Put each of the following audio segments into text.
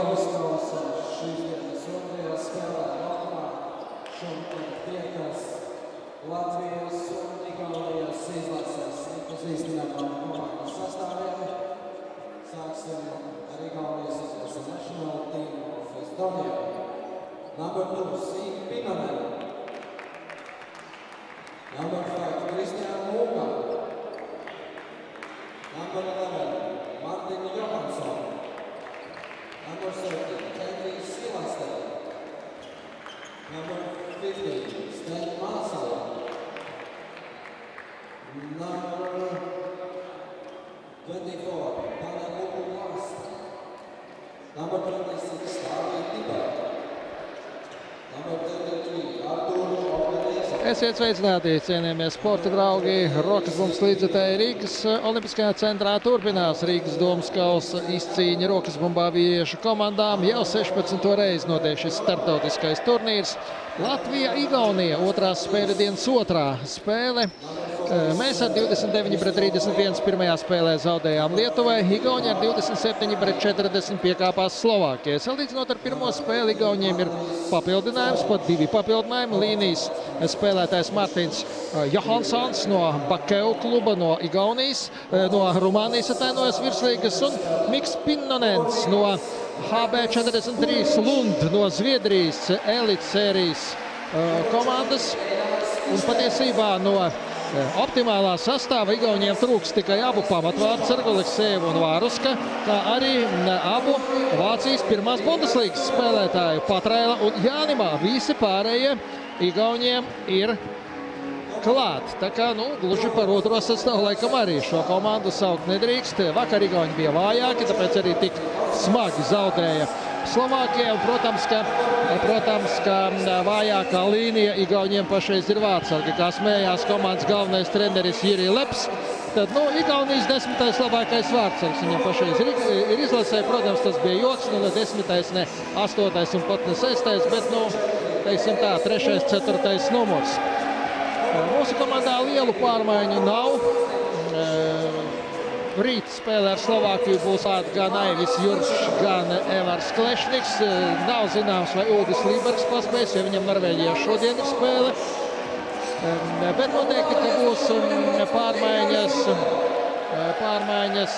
Vidovas kausa šīs dienas otrajā spēlē vakarā šodien tiekas Latvijas un Igaunijas izlases iepazīstinām komandas sastāviem. Sāksim ar Igaunijas izlases National Team of Estonia. Number 2, Siim Pinonen. Number 5, Kristian Mūga. Number 11, Martin Johansson. Number 7, Henry Silaste. Number 15, Sten Masala. Number 24, Panaluku Last. Number 26, David Tiba. Number 33, Artur Openese. Esiet sveicināti, cienījamie sporta draugi. Rokas bumbu līdzekļi Rīgas Olimpiskajā centrā turpinās Rīgas domas kausa izcīņa rokas bumbā vīriešu komandām. Jau 16. reizi notiek šis starptautiskais turnīrs. Latvija, Igaunija, otrās spēle dienas otrā spēle. Mēs ar 29-31 pirmajā spēlē zaudējām Lietuvai. Igaunija ar 27-40 piekāpās Slovākijai. Salīdzinot ar pirmo spēli, Igauniem ir papildinājums, pat 2 papildinājumi. Līnijas spēlētājs Martins Johansons no Bakeu kluba no Igaunijas, no Rumānijas atainojas virslīgas, un Miks Pinnonens no HB43 Lund no Zviedrijas elites sērijas komandas. Un patiesībā no optimālā sastāva Igauniem trūks tikai abu pamatvārdsargu Aleksēvu un Vāruska, kā arī abu Vācijas pirmās Bundeslīgas spēlētāju Patraila un Jānimā. Visi pārējie Igauniem ir klāt. Tā kā, gluži par otro sastāvu laikam arī šo komandu saukt nedrīkst. Vakar Igauni bija vājāki, tāpēc arī tik smagi zaudēja Slovākijai. Protams, ka vājākā līnija Igauniem pašreiz ir vārdsargi, kā smējās komandas galvenais treneris Jiri Leps. Tad, Igaunijas 10. labākais vārdsargs viņam pašreiz ir izlasē. Protams, tas bija joks, ne 10., ne 8. un pat ne 6., bet, teiksim tā, 3., 4. numurs. Mūsu komandā lielu pārmaiņu nav. Rīt spēlē ar Slovākiju būs gan Aivis Juršs, gan Evars Klešniks. Nav zināms, vai Uldis Lībergs paspēs, jo viņam Norvēģijā šodien ir spēle. Bet noteikti, ka būs pārmaiņas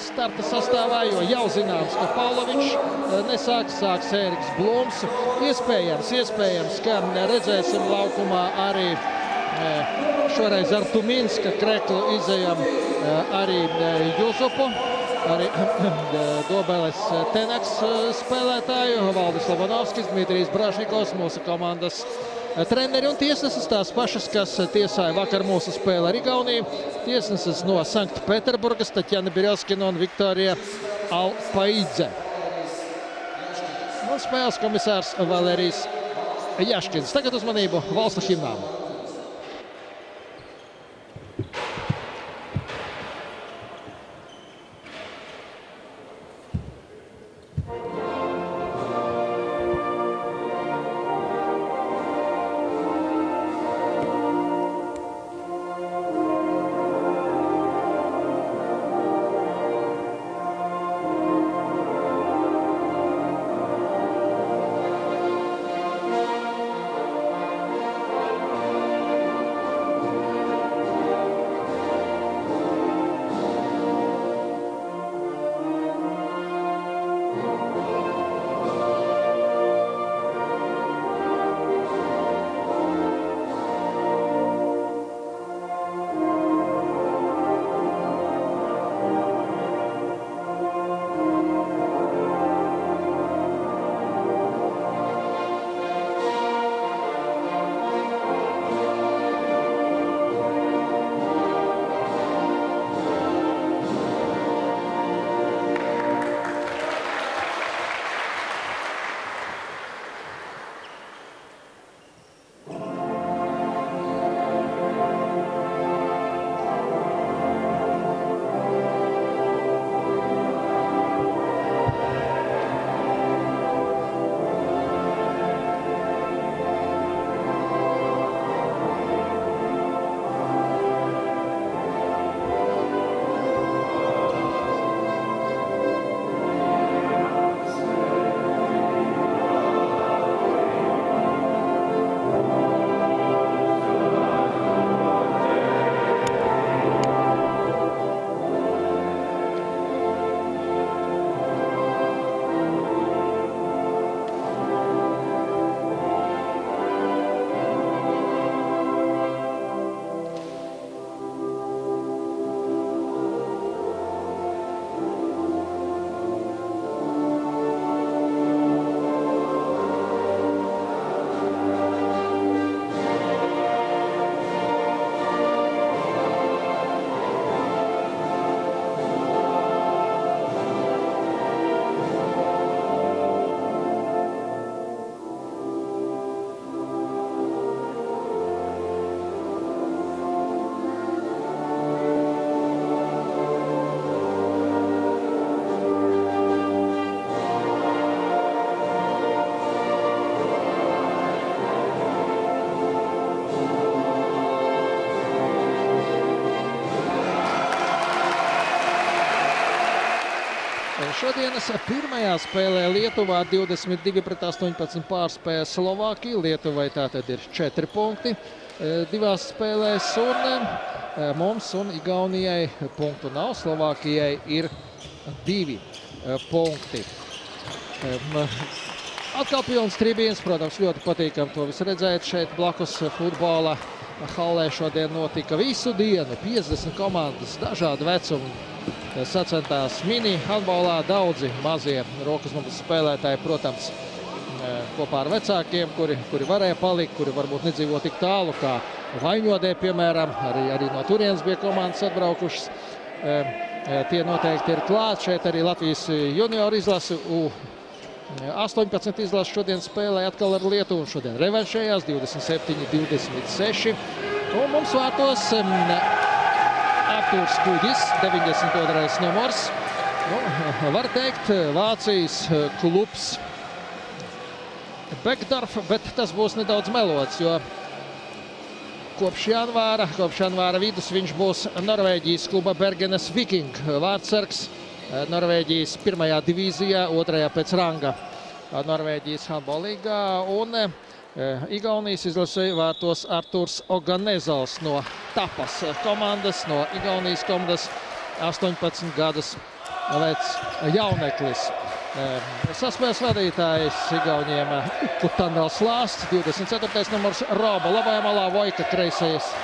starta sastāvā, jo jau zināms, ka Pavlovičs sāks Ēriks Blūms. Iespējams, ka redzēsim laukumā arī šoreiz ar Tuminska kreklu izejam arī Juzupu, arī Dobeles Tenaks spēlētāju, Valdis Lobanovskis, Dmitrijs Brašnikovs, mūsu komandas treneri un tiesneses tās pašas, kas tiesāja vakar mūsu spēli ar Igauniju. Tiesneses no Sanktpēterburgas, Taķjana Birelskina un Viktorija Alpaidze. Un spēles komisārs Valērijas Jaškins. Tagad uzmanību valsts himnām. Šodienas pirmajā spēlē Lietuvā 22-18 pārspēja Slovākiju. Lietuvai tātad ir 4 punkti divās spēlēs, un mums un Igaunijai punktu nav. Slovākijai ir 2 punkti. Atkal pilns tribīns, protams, ļoti patīkam to visu redzēt. Šeit blakus futbola hallē šodien notika visu dienu. 50 komandas, dažādi vecumi. Sacentās mini handbolā, daudzi mazie rokas bumbas spēlētāji, protams, kopā ar vecākiem, kuri varēja palikt, kuri varbūt nedzīvo tik tālu kā Vaņodē, piemēram, arī no turienes bija komandas atbraukušas. Tie noteikti ir klāt. Šeit arī Latvijas junioru izlasi U18 izlasi šodien spēlē atkal ar Lietuvu. Šodien revanšējās 27-26. Un mums vārtos Artūrs Kuģis, 92. numurs. Var teikt, Vācijas klubs Beckdorf, bet tas būs nedaudz melots, jo kopš janvāra vidus viņš būs Norvēģijas kluba Bergenes Viking vārdsargs. Norvēģijas 1. divīzijā, 2. pēc ranga Norvēģijas handbollīgā, un Igaunijas izlasēja vārtos Artūrs Oganezals no Tapas komandas, no Igaunijas komandas, 18 gadus vecs jauneklis. Saspēles vadītājs Igauniem Kutanels Lāsts, 24. numurs Roba labajā malā, Vojka kreisais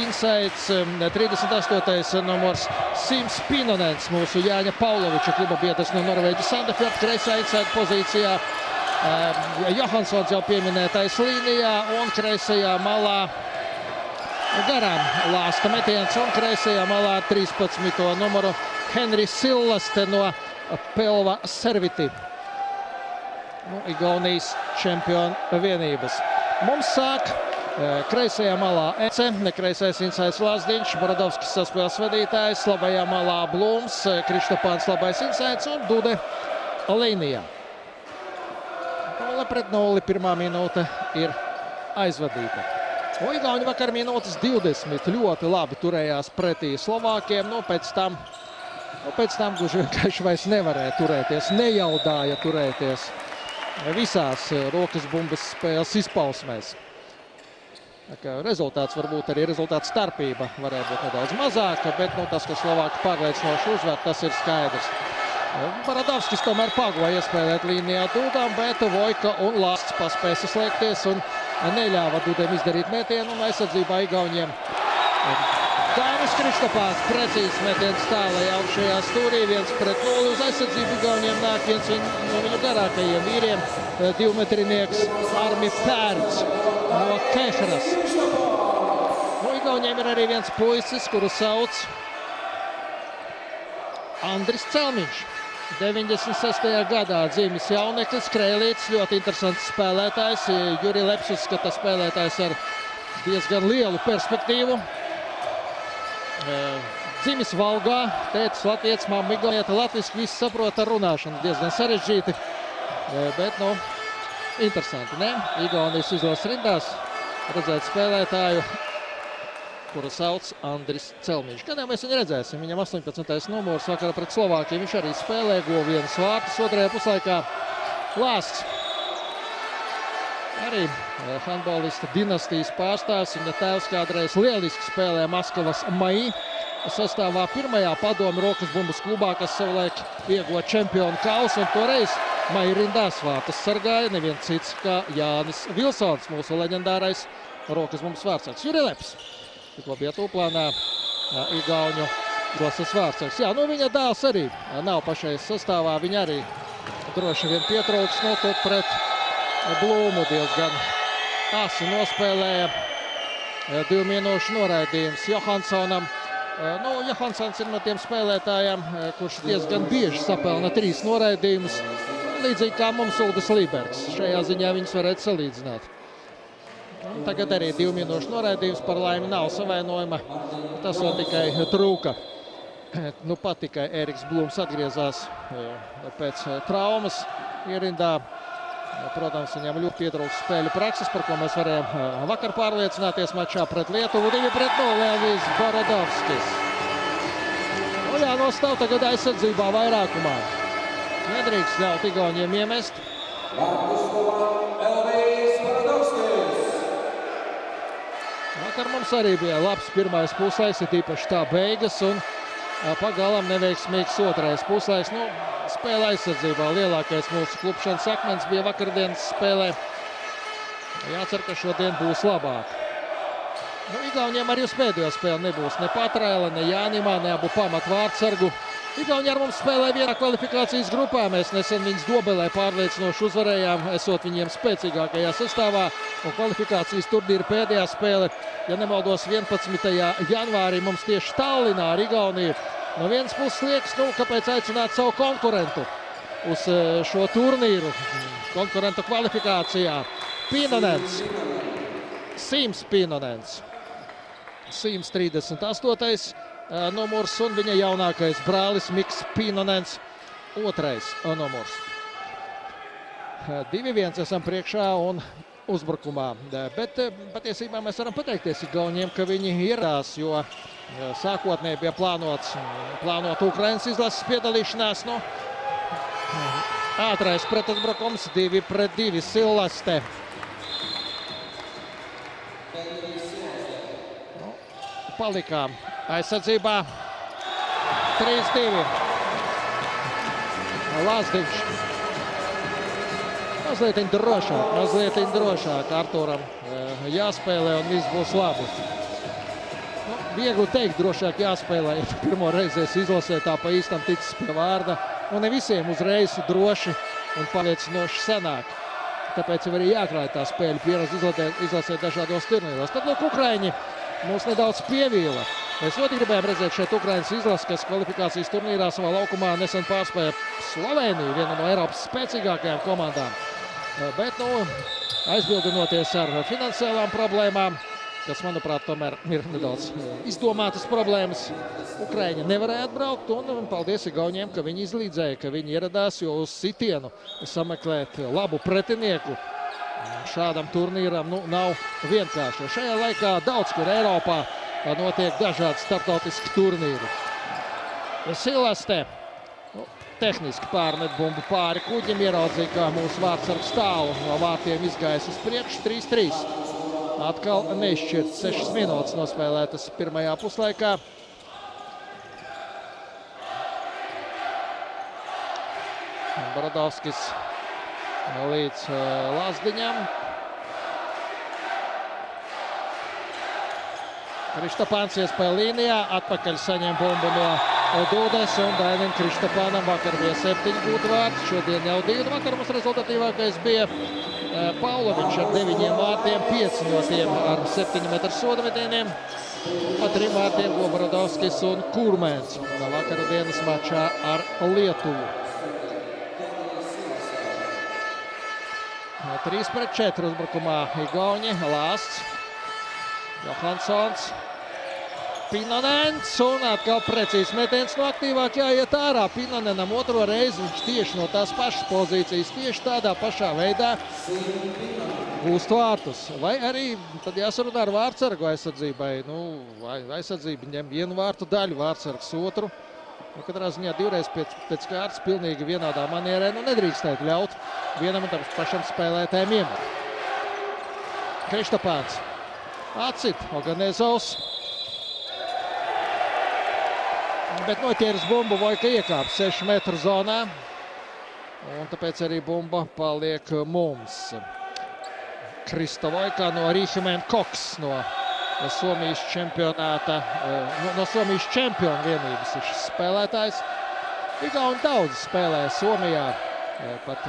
insides, 38. numurs Sims Pinonens, mūsu Jāņa Pauloviča kluba biedrs no Norvēģijas Sandefjord, kreisā inside pozīcijā. Johansons jau pieminētais līnijā, un kreisajā malā garām Lāsta metiens, un kreisajā malā 13. numuru Henris Sillaste no Pelva Serviti, Igaunijas čempionu vienības. Mums sāk kreisajā malā Ece, nekreisais insaids Lazdiņš, Borodovskis saspēles vadītājs, labajā malā Blūms, Krištopāns labais insaids un Dude līnijā. 0-0, pirmā minūte ir aizvadīta. Igauni vakar minūtes 20 ļoti labi turējās pretī Slovākiem, pēc tam gluži vienkārši vairs nevarēja turēties, nejaudāja turēties visās rokas bumbas spēles izpausmēs. Rezultāts varbūt arī rezultāts starpība varēja būt nedaudz mazāka, bet tas, ka Slovāki pārliecinoši uzvar, tas ir skaidrs. Borodovskis tomēr pagoja iespēlēt līnijā Dudam, bet Vojka un Lāsts paspēja saslēgties un neļāva Dudam izdarīt metienu, un aizsardzībā Igauniem Dainis Krištopāns, precīzs metiens tālajā augšējā stūrī, 1-0 uz aizsardzību. Igauniem nāk viens no viņu garākajiem vīriem, 2-metrinieks Armi Pērns no Kehras. Igauniem ir arī viens puisis, kuru sauc Andris Celmiņš. 96. gadā dzimis jauneklis, krēlītis, ļoti interesants spēlētājs. Juri Leps uzskata spēlētājs ar diezgan lielu perspektīvu. Dzimis Valgā, tētis latvietis, mamma igaunieta, latviski visi saprot ar runāšanu, diezgan sarežģīti, bet, interesanti, ne? Igaunijas izlases rindās redzēt spēlētāju, kuru sauc Andris Celmiņš. Kad jau mēs viņu redzēsim, viņam 18. numurs vakarā pret Slovākiju, viņš arī spēlē, guva 1 vārtus, otrajā puslaikā Lāsts. Arī handbolista dinastijas pārstāvs, viņa tēvs kādreiz lieliski spēlē Maskavas Mai sastāvā pirmajā padomu rokas bumbas klubā, kas savulaik ieguva čempionu kausu, un toreiz Mai rindās vārtus sargāja neviens cits kā Jānis Vilsons, mūsu leģendārais rokas bumbas vārdsargs. Juri Leps tikko bija tūplānā Igauņu izlases vārdsargs. Viņa dēls arī nav pašais sastāvā, viņa arī droši vien pietrūks notiek pret Blūmu, diezgan asi nospēlēja 2 minūšu noraidījums Johansonam. Johansons ir no tiem spēlētājiem, kurš diezgan bieži sapelna 3 noraidījumus, līdzīgi kā mums Uldis Lībergs. Šajā ziņā viņus varētu salīdzināt. Tagad arī 2 minūšu noraidījums, par laimi nav savainojuma, tas vēl tikai trūka. Pat tikai Ēriks Blūms atgriezās pēc traumas ierindā. Protams, viņam ļoti pietrūkst spēļu prakses, par ko mēs varējām vakar pārliecināties mačā pret Lietuvu. 2-0 Elvis Borodovskis. Nostāv tagad aizsardzībā vairākumā. Nedrīkst ļaut Igauniem iemest. Markus Koman, Elvis Baradovskis. Vakar mums arī bija labs pirmais puslaiks, ir īpaši tā beigas, un pagalam neveiksmīgs otrais puslaiks. Nu, spēle aizsardzībā lielākais mūsu klupšanas akmens bija vakardienas spēlē. Jācer, ka šodien būs labāk. Nu, Igauniem arī uz pēdējo spēli nebūs ne Patraila, ne Jānimā, ne abu pamat vārdsargu. Igauni ar mums spēlē vienā kvalifikācijas grupā. Mēs nesen viņus Dobelē pārliecinoši uzvarējām, esot viņiem spēcīgākajā sastāvā. Un kvalifikācijas turnīra pēdējā spēle, ja nemaldos, 11. janvārī mums tieši Tallinā ar Igauniju. No vienas puses liekas, nu, kāpēc aicināt savu konkurentu uz šo turnīru, konkurentu kvalifikācijā. Pīnonens, Sims Pīnonens, 138. numurs un viņa jaunākais brālis Miks Pīnonens, 2. numurs. 2-1 esam priekšā un uzbrukumā, bet patiesībā mēs varam pateikties Igauniem, ka viņi ieradās, jo sākotnēji bija plānot Ukrainas izlases piedalīšanās. Nu, ātrais pretuzbrukums 2-2 Sillaste. Palikām aizsardzībā 3-2. Lazdiņš. Mazliet drošāk Arturam jāspēlē un viss būs labi. Nu, viegli teikt, drošāk jāspēlē, ja pirmo reizi izlasē tā pa īstam ticis pie vārda. Un ne visiem uzreiz droši un pārliecinoši sanāk. Tāpēc jau arī jākrāj tā spēļu pieredze izlasē dažādos turnīros. Tad, lūk, Ukraiņi mūs nedaudz pievīla. Mēs ļoti gribējām redzēt šeit Ukrainas izlasi, kas kvalifikācijas turnīrā savā laukumā nesen pārspēja Sloveniju, vienu no Eiropas spēcīgākajām komandām. Bet, nu, aizbildinoties ar finansiālām problēmām, kas, manuprāt, tomēr ir nedaudz izdomātas problēmas, Ukraiņi nevarēja atbraukt, un paldies Igauniem, ka viņi izlīdzēja, ka viņi ieradās, jo uz sitienu sameklēt labu pretinieku šādam turnīram nav vienkārši. Šajā laikā daudz kur Eiropā notiek dažādi startautiski turnīri. Sillaste tehniski pārmet bumbu pāri kuģim, ieraudzīja, kā mūsu vārdsargs tālu no vārtiem izgājis uz priekšu, 3-3. Atkal neizšķirt 6 minūtes nospēlētas pirmajā puslaikā. Baradovskis līdz Lazdiņam. Krištapāns iespēja līnijā, atpakaļ saņem bumbu no Dūdes un Dainim Krištapānam. Vakar bija 7 gūtu vārti, šodien jau 2. Vakar mums rezultatīvākais bija Paulovičs ar 9 vārtiem, 5 no tiem ar 7 metru sodametieniem. Pa 3 vārtiem Baradovskis un Kurmēns vakara dienas mačā ar Lietuvu. 3-4 uzbrukumā Igauņi, Lāsts, Johansons, Pīnonens un atkal precīzs metiens no aktīvāk jāiet ārā. Pīnonenam otro reizi viņš tieši no tās pašas pozīcijas, tieši tādā pašā veidā gūst vārtus. Vai arī tad jāsarunā ar vārdsargu aizsardzībai. Nu, aizsardzība ņem vienu vārtu daļu, vārdsargs otru. Nu, katrā ziņā divreiz pēc kārtas pilnīgi vienādā manierē nedrīkstētu ļaut vienam un tam pašam spēlētājiem iemet. Krištapāns atsit Oganezovs, bet noķēris bumbu, Vojka iekāp 6 metru zonā, un tāpēc arī bumba paliek mums. Krista Vojka no Rīhemēn Koks no Somijas čempionāta, no Somijas čempionu vienības ir šis spēlētājs. Igauni daudz spēlē Somijā, pat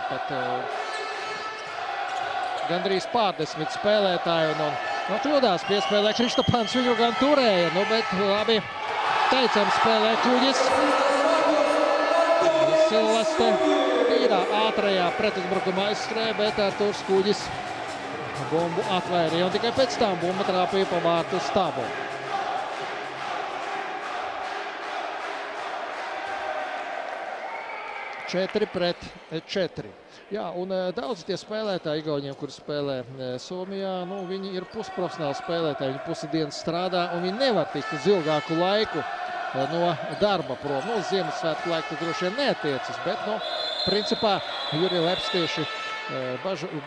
gandrīz pārdesmit spēlētāju, un kļūdās piespēlē Krištapāns, viņu gan turēja, bet labi teicam spēlē kuģis. Sillaste tīrā ātrajā pretuzbrukumā aizskrēja, bet Arturs kuģis bumbu atvairīja, un tikai pēc tam bumba trāpīja pa vārtu stabu. Četri pret 4. Jā, un daudz tie spēlētāji Igauniem, kuri spēlē Somijā, viņi ir pusprofesionāli spēlētāji, viņi pusi dienas strādā, un viņi nevar tikt uz ilgāku laiku no darba prom. Uz Ziemassvētku laiku droši vien neatiecas, bet Principā Jurija Leps tieši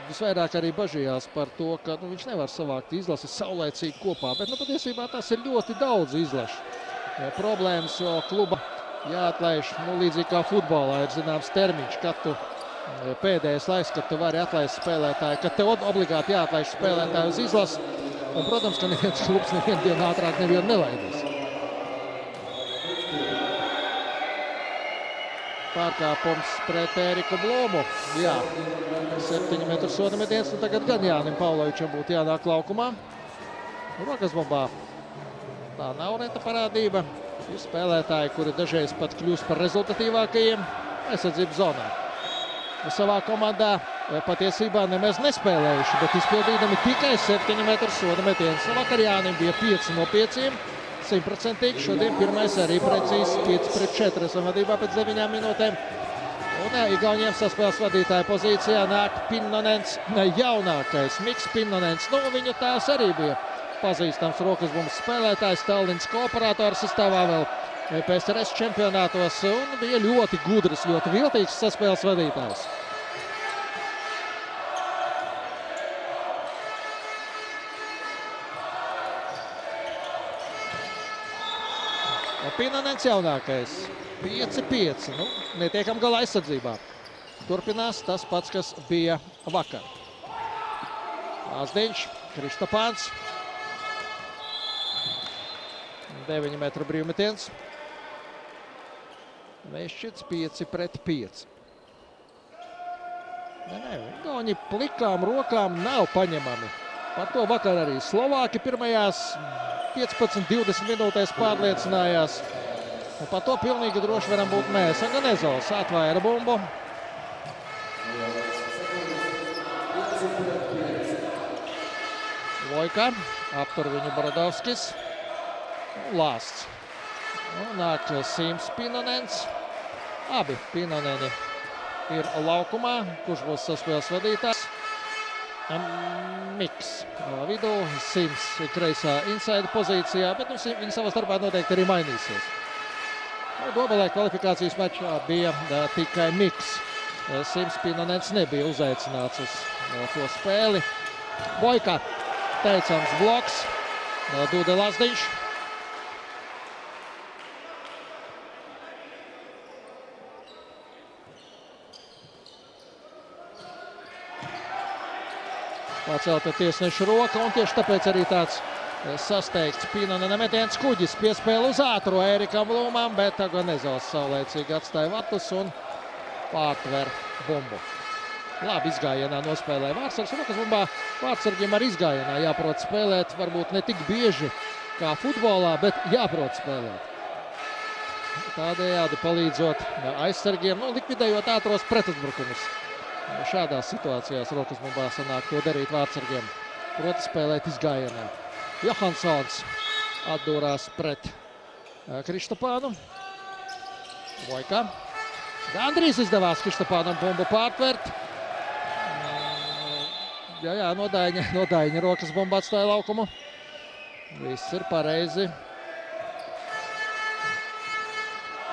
visvairāk arī bažījās par to, ka viņš nevar savākt izlases saulēcīgi kopā, bet patiesībā tas ir ļoti daudz izlašu. Problēmas, jo kluba jāatlaiž, līdzīgi kā futbolā ir zināms termiņš, kad tu pēdējais laiks, kad tu vari atlaist spēlētāju, kad tev obligāti jāatlaiž spēlētāju uz izlasi, un, protams, ka neviens klubs nevienu dienu ātrāk nevienu nelaidīs. Pārkāpums pret Ēriku Blomu. Jā, 7 metru soda metiens, un tagad gan Jānim Paulovičam būtu jānāk laukumā. Rokas bumbā. Tā nav reta parādība. Ir spēlētāji, kuri dažreiz pat kļūst par rezultatīvākajiem aizsardzības zonā. Savā komandā patiesībā nemaz nespēlējuši, bet izpildīdami tikai 7 metru soda metiens. Vakar Jānim bija 5 no 5. 100%. Šodien pirmais arī precīzi 5-4. Esam vadībā pēc 9 minūtēm. Un Igauniem saspēles vadītāja pozīcijā nāk Pinnonens, jaunākais Miks Pinnonens. Viņu tēvs arī bija pazīstams rokas bumbas spēlētājs, Tallinas kooperators sastāvā vēl PSRS čempionātos un bija ļoti gudrs, ļoti viltīgs saspēles vadītājs. Pinnonens jaunākais. 5-5. Netiekam galā aizsardzībā. Turpinās tas pats, kas bija vakar. Lazdiņš, Kristopāns. 9 metru brīvmetiens. Vešķits 5-5. Igauni plikām rokām nav paņemami. Par to vakar arī Slovāki pirmajās 15-20 minūtēs pārliecinājās. Un par to pilnīgi droši varam būt mēs. Aganezovs atvaira bumbu. Vojka, aptur viņu Borodovskis. Lāsts. Nāk Sims Pinnonens. Abi Pinnoneni ir laukumā. Kurš būs saspēles vadītājs? Miks vidū, Sims kreisā inside pozīcijā, bet viņi savā starpā noteikti arī mainīsies. Dobelē kvalifikācijas mačā bija tikai Miks. Sims Pinnonens nebija uzaicināts uz to spēli. Vojka, teicams bloks, Dūde Lazdiņš. Pacelta tiesneša roka, un tieši tāpēc arī tāds sasteigts Pinnonena metiens kuģis piespēle uz ātro Ērikam Blūmam, bet Aganezovs saulēcīgi atstāja vatus un pārtver bumbu. Labi izgājienā nospēlēja Vārtsargs. Rokas bumbā Vārtsargiem ar izgājienā jāprot spēlēt, varbūt ne tik bieži kā futbolā, bet jāprot spēlēt. Tādējādi palīdzot aizsargiem, likvidējot ātros pretuzbrukumus. Šādās situācijās rokas bumbā sanāk to darīt Vārtsargiem. Proti spēlēt izgājienā. Johansons atdūrās pret Kristopānu. Vojka. Gandrīz izdevās Kristopānam bumbu pārtvert. Jā, Nodaiņa rokas bumba atstāja laukumu. Viss ir pareizi.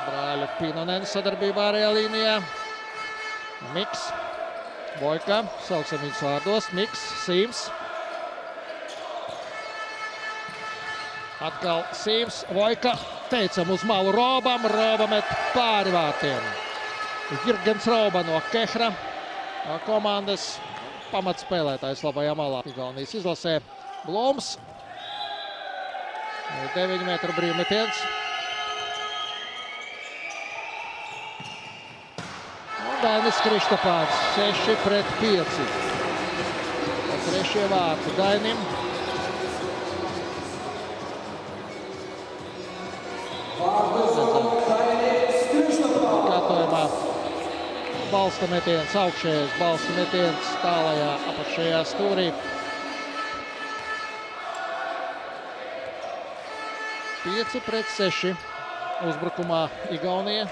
Brāļa Pinnonena sadarbībā ārējā līnijā. Miks. Vojka, sauksim viņus vārdos, Miks, Sims. Atkal Sims, Vojka, teicam uz malu Robam, Roba met pāri vārtiem. Jirgens Roba no Kehra komandas pamatspēlētājs labajā malā. Igaunijas izlasē Blūms, 9 metru brīvmetiens. Dainis Kristopāns, 6-5. Trešie vārti Dainim. Kārtojumā balsta metiens, augšējais balsta metiens tālajā apakšējā stūrī. 5-6. Uzbrukumā Igaunija.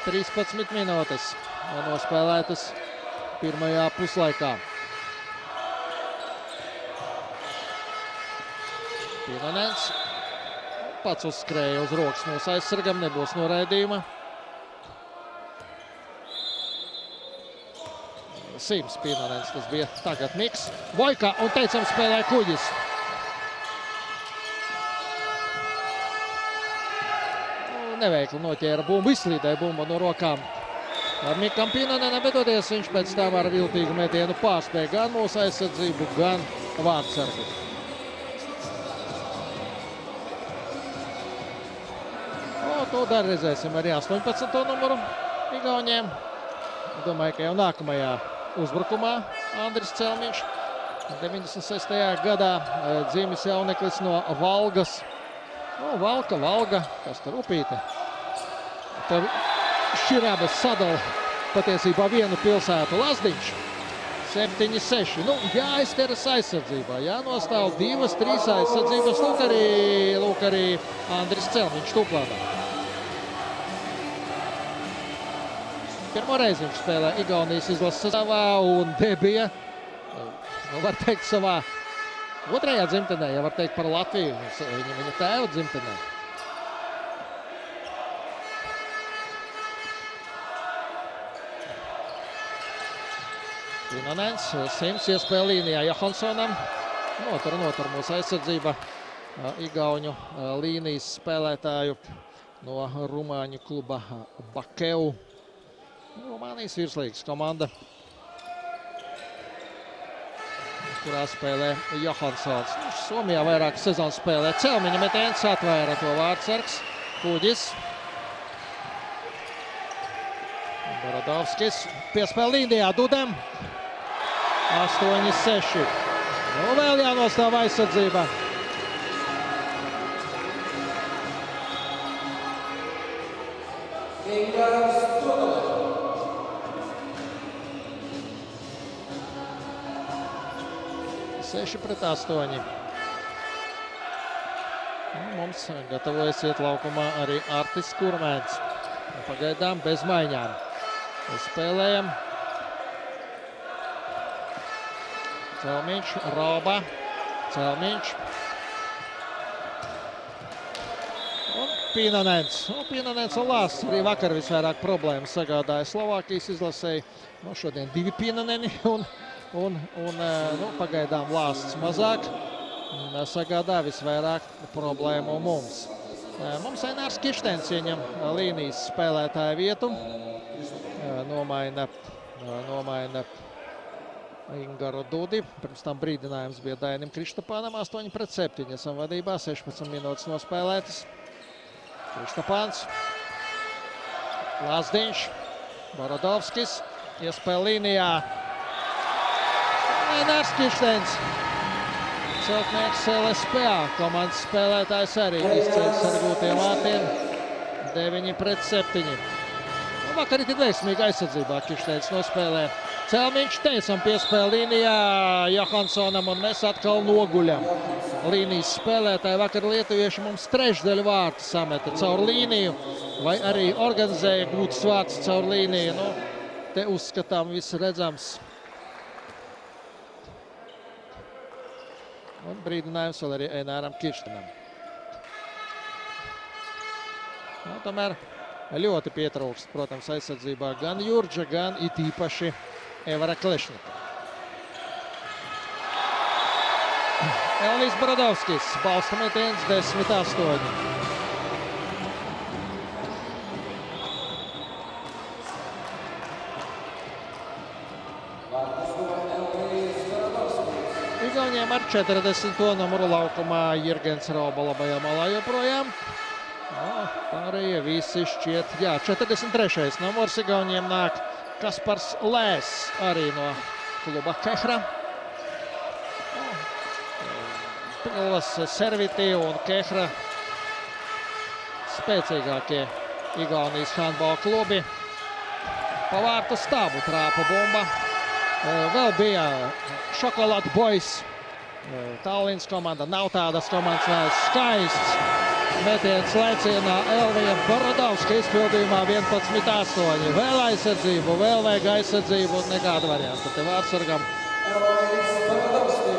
13 minūtes nospēlētas pirmajā puslaikā. Pinnonens pats uzskrēja uz rokas mūsu aizsargam, nebūs noraidījuma. Sims Pinonens, tas bija tagad Miks. Vojka un teicam spēlē Kuģis. Neveikli noķēra bumbu, izslīdēja bumbu no rokām ar Mikam Pinonenam, bet toties viņš pēc tam ar viltīgu metienu pārspēja gan mūsu aizsardzību, gan vārdsargu. To dar redzēsim arī 18. numuru Igauniem. Domāju, ka jau nākamajā uzbrukumā Andris Celmiņš 96. gadā dzimis jauneklis no Valgas. Valga, kas tur Upīte. Tur Širabas sadala patiesībā vienu pilsētu Lazdiņš. 7-6. Jāizteras aizsardzībā, jānostāv 2-3 aizsardzības. Lūk arī Andris Celmiņš tūplādā. Pirmo reizi viņš spēlē Igaunijas izlases savā un debija, var teikt, savā otrajā dzimtenē, ja var teikt par Latviju, viņa tēva dzimtenē. Pinonens, Sims iespēja līnijā Johanssonam. Notur mūsu aizsardzība Igauņu līnijas spēlētāju no rumāņu kluba Bakeu. Rumānijas virslīgas komanda, kurā spēlē Johanssons. Somijā vairāk sezonas spēlē. Celmiņa metiens atvēra to vārdsargs. Kuģis. Borodovskis piespēl līnijā Dudam. 8-6. Vēl jānostāv aizsardzība. Ingars Dudam. 6-8. Mums gatavojas iet laukumā arī Artis Kurmēns. Pagaidām bez maiņām. Spēlējam. Celmiņš, Roba. Celmiņš. Un Pinonens. Pinonens un Lāsts arī vakar visvairāk problēmas sagādāja Slovākijas izlasēji. Šodien 2 Pinoneni un pagaidām Lāsts mazāk. Sagādā visvairāk problēmu mums. Mums Einārs Kištens ieņem līnijas spēlētāja vietu. Nomaina Ingaru Dudi. Pirms tam brīdinājums bija Dainim Krištapānam. 8-7. Esam vadībā. 16 minūtes nospēlētas. Krištapāns. Lazdiņš. Borodovskis. Iespēja līnijā. Einārs Kištens. Celtnieks LSPA. Komandas spēlētājs arī izceļas ar gūtiem vārtiem. 9-7. Vakar ir tik veiksmīgi aizsardzībā Kištens nospēlē. Celmiņš teicam piespēle līnijā Johanssonam un mēs atkal noguļam. Līnijas spēlētāji vakar lietuvieši mums trešdaļu vārtu sameta caur līniju vai arī organizēja gūtas vārtus caur līniju. Te uzskatām viss redzams. Un brīdinājums vēl arī Eināram Kištenam. Tomēr ļoti pietrūkst, protams, aizsardzībā gan Jurģa, gan it īpaši Evara Klešņika. Elvis Borodovskis, balsta metiens 10-8. Igauniem ar 40. numuru laukumā Jirgens Roba labajā malā joprojām. Pārējie visi šķiet, 43. numurs Igauniem nāk Kaspars Lēs, arī no kluba Kehra. Pilvas, Serviti un Kehra spēcīgākie Igaunijas handbola klubi. Pa vārtu stāvu trāpa bumba. Vēl bija Šokolāda Boys. Tallinas komanda, nav tādas komandas, skaists. Metiens laicienā Elvija Borodovska izpildījumā 11-8. Vēl aizsardzību, vēl vajag aizsardzību un nekāda varianta. Te vārdsargam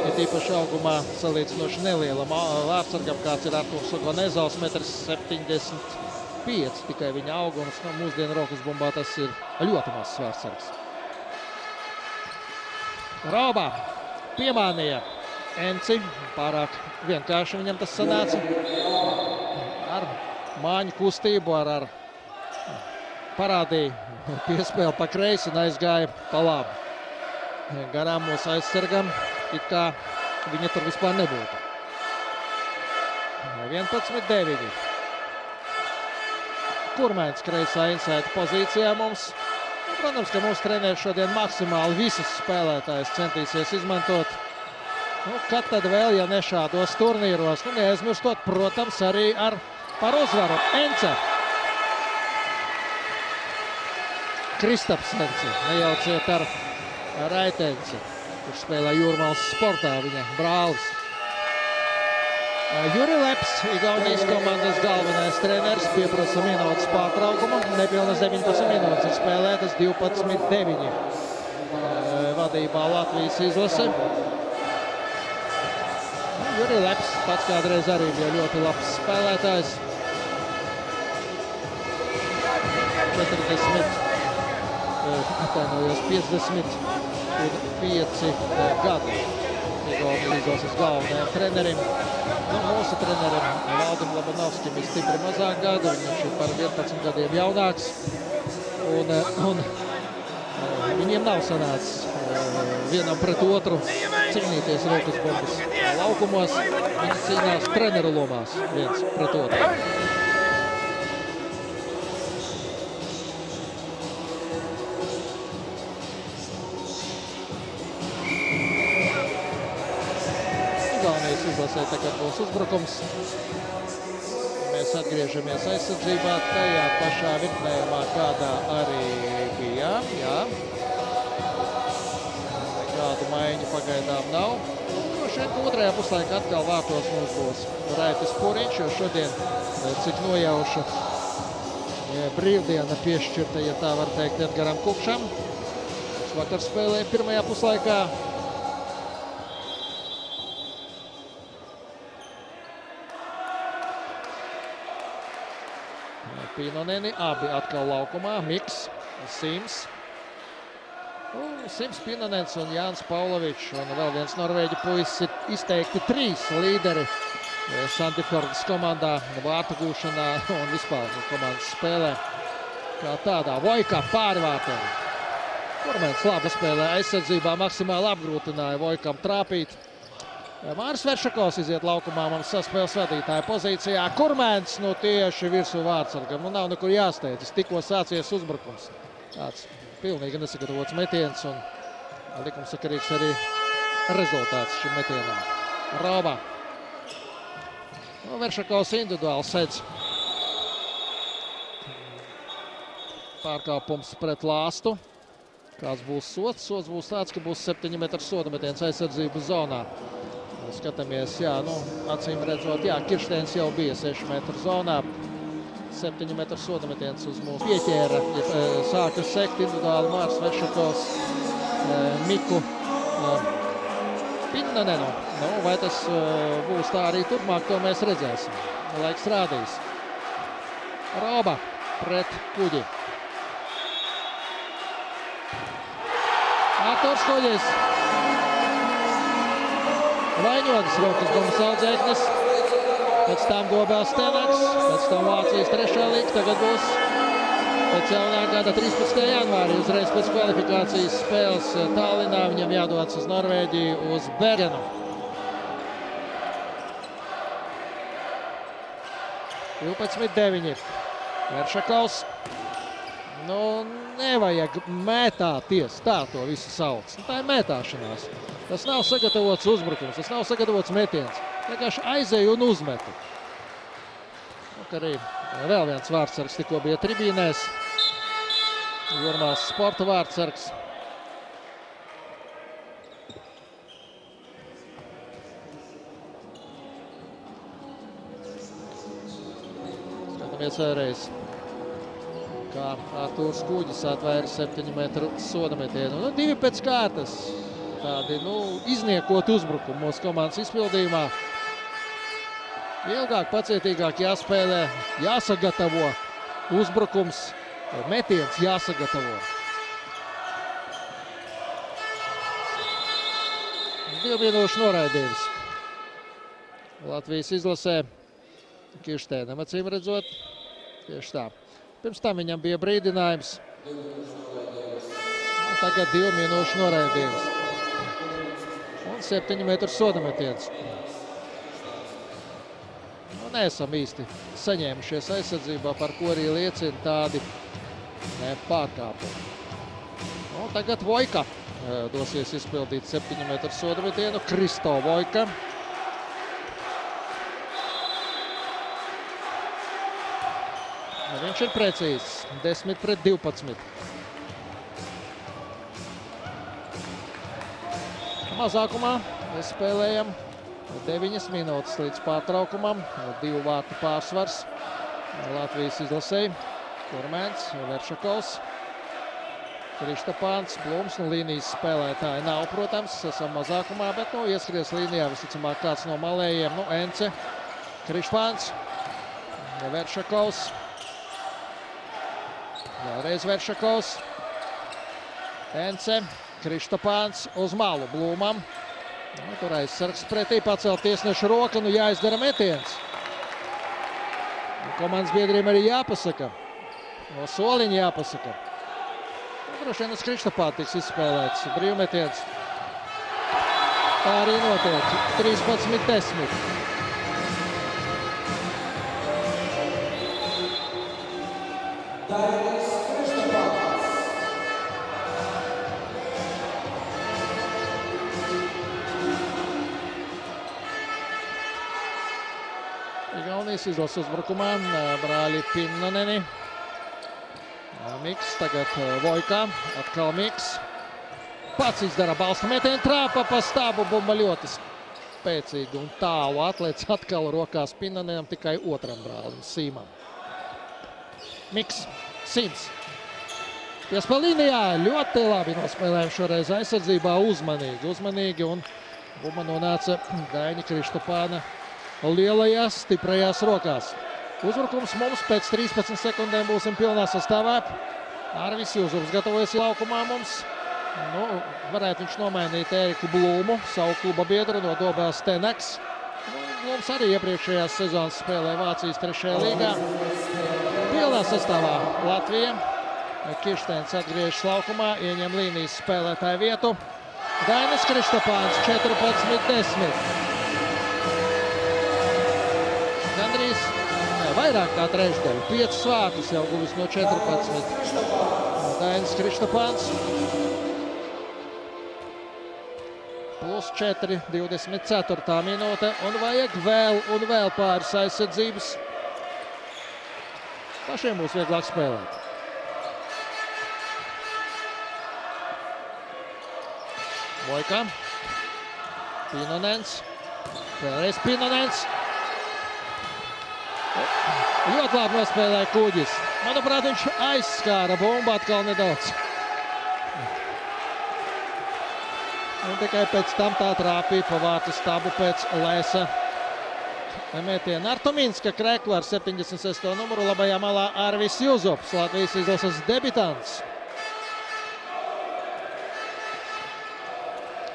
ir tīpaši augumā salīdzinoši neliela vārdsargam, kāds ir Artūrs Ogonezovs, 1,75 m. Tikai viņa augums. Mūsdienu rokas bumbā tas ir ļoti mazs vārdsargs. Raubā piemānīja Enci. Pārāk vienkārši viņam tas sanāca. Ar māņu kustību, ar parādīja piespēli pa kreisi un aizgāja pa labi. Garām mūsu aizsargam, it kā viņa tur vispār nebūtu. 11-9. Kurmēns kreisā insēta pozīcijā mums. Protams, ka mūsu treneris šodien maksimāli visas spēlētājas centīsies izmantot. Kad tad vēl, ja ne šādos turnīros, neaizmirstot, protams, arī par uzvaru. Ence. Kristaps Ence, nejauciet ar Raitenci, kurš spēlē Jūrmālas sportā, viņa brālis. Juri Leps, Igaunijas komandas galvenais treneris, pieprasa minūtes pārtraukumu. Nepilnas 19 minūtes ir spēlētas, 12-9. Vadībā Latvijas izlase. Juri Leps pats kādreiz arī bija ļoti labs spēlētājs. 55 gadi Igaunijas izlases galvenajam trenerim. Mūsu trenerim Valdim Labanovskim ir stipri mazāk gadu, viņš ir par 11 gadiem jaunāks. Un viņiem nav sanācis vienam pret otru cīnīties rokas bumbas laukumos. Viņi cīnās treneru lomās viens pret otru. Izlasē tagad būs uzbrukums. Mēs atgriežamies aizsardzībā tajā pašā virknējumā, kādā arī bijām. Jā. Kādu maiņu pagaidām nav. Šeit otrajā puslaikā atkal vārtos mums būs Raitis Puriņš, jo šodien, cik nojaušu, brīvdiena piešķirta, ja tā var teikt, Edgaram Kukšam. Viņš vakar spēlēja pirmajā puslaikā. Pīnoneni, abi atkal laukumā, Miks, Sims. Sims, Pīnonens un Jānis Paulovičs, un vēl viens norvēģi puisis ir izteikti 3 līderi Sandefjordas komandā, vārtu gūšanā un vispār komandas spēlē kā tādā. Vojka pāri vārtiem. Kurmēns labi spēlē aizsardzībā, maksimāli apgrūtināja Vojkam trāpīt. Māris Veršakovs iziet laukumā mums saspēles vadītāja pozīcijā. Kurmēns tieši virsū vārtsargam. Nav nekur jāsteidzas. Tikko sācies uzbrukums. Tāds pilnīgi nesagatavots metiens un likumsakarīgs arī rezultāts šim metienam. Raubā. Veršakovs individuāli sedz. Pārkāpums pret lāstu. Kāds būs sods? Sods būs tāds, ka būs 7 metru soda metiens aizsardzības zonā. Skatāmies, acīm redzot, Kirsteins jau bija 6 metru zonā. 7 metru soda metiens uz mūsu pieķēra. Sāka sekt individuāli Māris Veršakovs, Miku Pinnanenu. Vai tas būs tā arī turpmāk, to mēs redzēsim. Laiks rādīs. Roba pret Kuģi. Arturs Kuģis. Vaņogas rokas bumbas audzēknis, pēc tam Gobels Tenaks, pēc tam Vācijas 3. līga, tagad būs pēc jaunā gada 13. janvārī, uzreiz pēc kvalifikācijas spēles Tallinā, viņam jādodas uz Norvēģiju, uz Bergenu. 12-9. Veršakovs. Nevajag mētāties, tā to visu sauc. Tā ir mētāšanās. Tas nav sagatavots uzbrukums, tas nav sagatavots metiens. Vienkārši aizēju un uzmetu. Arī vēl viens vārtsargs tikko bija tribīnēs. Jūrmālas sporta vārtsargs. Skatāmies vēlreiz. Kā Artūrs Kuģis atvēra 7 metru soda metienu. 2 pēc kārtas. Tādi, izniekot uzbrukumu mūsu komandas izpildījumā. Ilgāk, pacietīgāk jāspēlē, jāsagatavo uzbrukums, metiens jāsagatavo. 2 minūšu noraidījums. Latvijas izlasē Kirštēnam acīm redzot. Tieši tā. Pirms tam viņam bija brīdinājums. Tagad 2 minūšu noraidījums. Un 7 metru sodametiens. Neesam īsti saņēmušies aizsardzībā, par ko arī liecina tādi pārkāpumi. Un tagad Vojka dosies izpildīt 7 metru sodametienu. Kristo Vojka. Viņš ir precīzs. 10-12. Mazākumā mēs spēlējam 9 minūtes līdz pārtraukumam. 2 vārtu pārsvars Latvijas izlasēji. Kurmēns, Veršakovs, Krištapāns, Blums. Līnijas spēlētāji nav, protams. Esam mazākumā, bet ieskries līnijā visticamāk kāds no malējiem. Ence, Krištapāns, Veršakovs. Vēlreiz Veršakovs. Ence, Krištapāns uz malu Blūmam. Tur aizsargs pretī pacelt tiesnešu roku, jāizdara metiens. Komandas biedriem arī jāpasaka. No soliņa jāpasaka. Droši vien uz Krištapānu tiks izspēlēts brīvmetiens. Tā arī notiek. 13-10. Igaunijas izlases uzbrukumā brāļi Pinnoneni. Miks, tagad Vojkā, atkal Miks. Pats izdara balsta metienu, trāpa pa stābu, bumba ļoti spēcīgi un tālu atlēts atkal rokās Pinnonenam, tikai otram brālim, Sīmam. Miks, Sims. Piespēl līnijā, ļoti labi nospēlējam šoreiz aizsardzībā, uzmanīgi un bumba nonāca Daini Krištapāna lielajās, stiprajās rokās. Uzbrukums mums pēc 13 sekundēm būsim pilnā sastāvā. Arvis Jūzovs gatavojas laukumā mums. Varētu viņš nomainīt Eriku Blūmu, savu kluba biedru no Dobēls Teneks. Blūms arī iepriekšējās sezonas spēlē Vācijas 3. līgā. Pilnā sastāvā Latvija. Kirštēns atgriežas laukumā, ieņem līnijas spēlētāju vietu. Dainis Krištapāns 14-10. Gandrīz vairāk kā trešdaļa. 5 vārtus jau guvis no 14. Dainis Krištapāns. Plus 4, 24. minūte. Un vajag vēl pāris aizsardzības. Pašiem būs vieglāk spēlēt. Vojka. Pinnonens. Vēlreiz Pinnonens. Ļoti labi nospēlēja Kuģis. Manuprāt, viņš aizskāra bumbu atkal nedaudz. Un tikai pēc tam tā trāpīja pa vārtu stabu pēc Lēsa metiena. Artominska krekla ar 76. numuru labajā malā Arvis Jūzovs, Latvijas izlases debitants.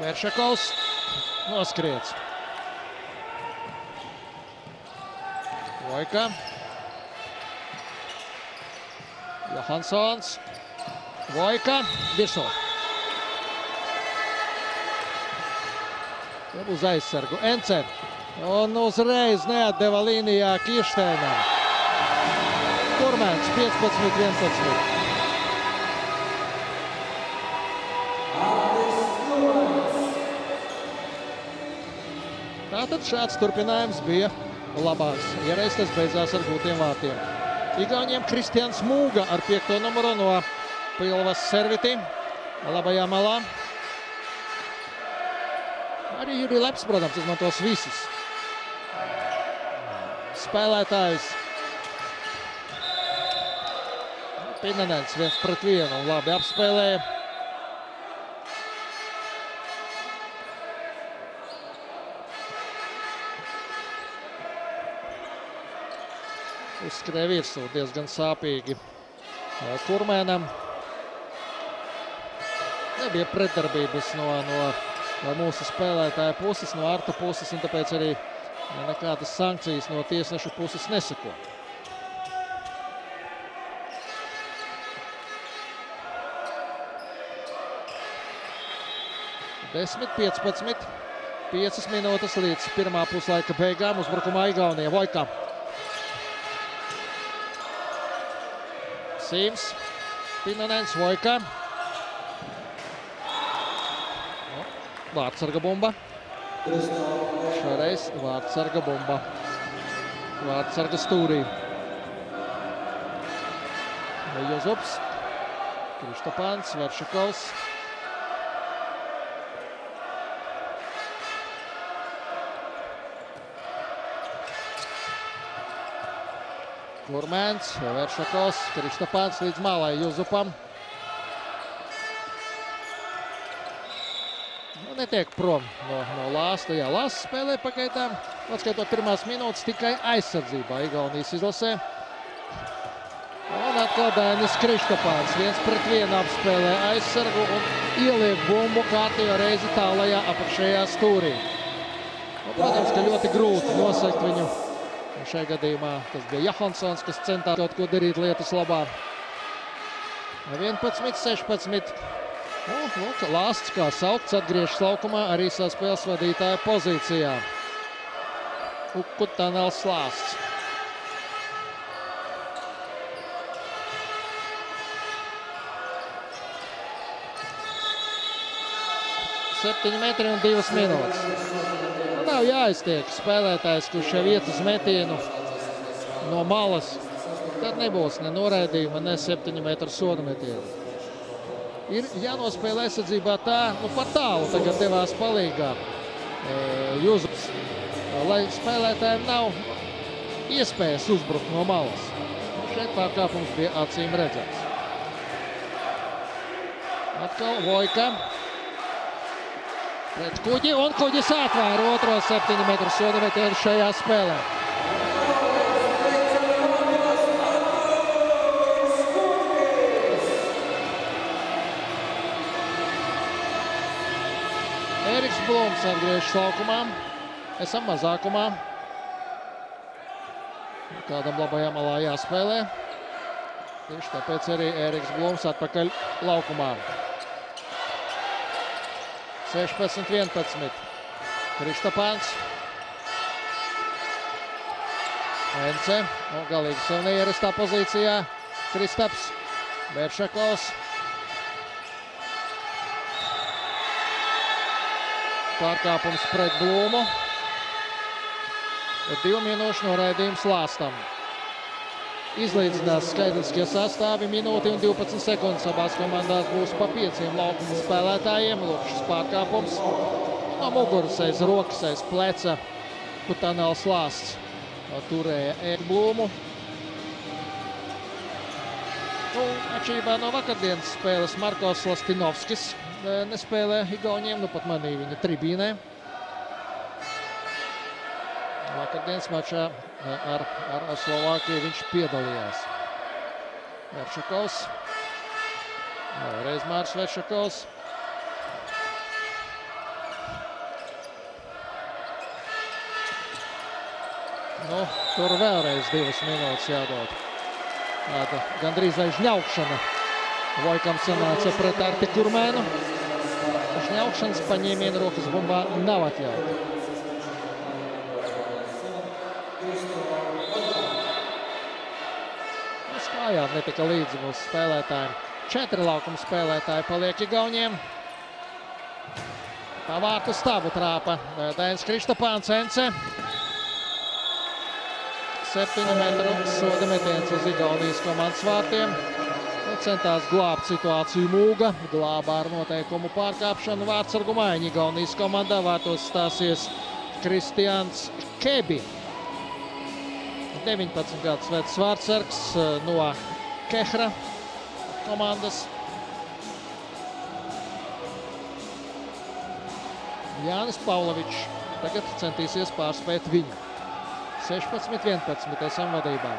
Veršakovs noskriets. Vojka. Johansons. Vojka. Virsū. Uz aizsargu. Ence. Un uzreiz neatdeva līnijā Kirštēnam. Kurmēns 15-11. Tātad šāds turpinājums bija labāks, ja reiz tas beidzās ar gūtiem vārtiem. Igauniem Kristians Mūga ar 5. numuru no Pilvas Serviti labajā malā. Arī Juri Leps, protams, izmantos visus spēlētājus. Pinnonens 1-1 un labi apspēlēja. Uzskrēja virsū diezgan sāpīgi Kurmēnam. Nebija pretdarbības no no mūsu spēlētāja puses, no Arta puses, un tāpēc arī nekādas sankcijas no tiesnešu puses neseko. 10-15, 5 minūtes līdz pirmā puslaika beigām uzbrukumā Igaunija. Vojka. Sīms, Pinonens, Vojka. Vārtsarga bumba. Šoreiz vārtsarga bumba. Vārtsarga stūrī. Jozups, Krištopāns, Veršakovs. Kurmēns, Veršakovs, Krištopāns līdz malai Jozupam. Netiek prom no Lāsta. Jā, Lāsts spēlē pagaidām, atskaitot pirmās minūtes, tikai aizsardzībā Igaunijas izlasē. Un atkal Dainis Krištopāns 1-1 apspēlē aizsargu un ieliek bumbu kārtējo reizi tālajā apakšējā stūrī. Protams, ka ļoti grūti nosegt viņu. Šajā gadījumā tas bija Johansons, kas centās kaut ko darīt lietas labā. 11-16. Lāsts, kā saukts, atgriežas laukumā arī savā spēles vadītāja pozīcijā. Kutanels Lāsts. 7 metri un 2 minūtes. Nav jāiztiek spēlētājs, kurš jau iet uz metienu no malas. Tad nebūs ne noraidījuma, ne 7 metru soda metienu. Ir jānospēlē aizsardzībā tā, pat tālu tagad devās palīgā Juzups, lai spēlētājiem nav iespējas uzbrukt no malas. Šeit pārkāpums bija acīm redzams. Atkal Vojka. Pret Kuģi, un Kuģis atvēra otro 7 metru soda metienu šajā spēlē. Eriks Blums atgriežas laukumā. Esam mazākumā. Kādam labajā malā jāspēlē. Tieši tāpēc arī Eriks Blums atpakaļ laukumā. 16-11. Krištopāns. Ence. Galīgi sev neierastā pozīcijā. Kristaps. Veršakovs. Pārkāpums pret Blūmu. 2 minūšu noraidījums Lāstam. Izlīdzinās skaitliskie sastāvi, minūti un 12 sekundes. Abās komandās būs pa 5 laukuma spēlētājiem. Lūk, šis pārkāpums no muguras aiz rokas, aiz pleca. Kutanels Lāsts turēja Eriku Blūmu. Atšķirībā no vakardienas spēles Markos Lastinovskis nespēlē Igauniem, pat manī viņa tribīnē. Vakardienas mačā ar Slovākiju viņš piedalījās. Veršakovs. Vēlreiz Mārs Veršakovs. Tur vēlreiz 2 minūtes jādod. Tāda gandrīz vai žņaukšana. Vojkam sanāca pret Arti Kurmēnu. Žņaukšanas paņēmienu rokas bumbā nav atļauta. Skājām netika līdzi mūsu spēlētājiem. 4 laukuma spēlētāji paliek Igauniem. Pa vārtu stabu trāpa Dainis Krištopāns Ence. 7 metru soda metiens uz Igaunijas komandas vārtiem. Centās glābt situāciju Mūga. Glābā ar noteikumu pārkāpšanu vārtsargu maiņu Igaunijas komandā. Vārtos stāsies Kristians Kebi. 19 gadus vecs vārtsargs no Kehra komandas. Jānis Pavlovičs tagad centīsies pārspēt viņu. 16-11 esam vadībā.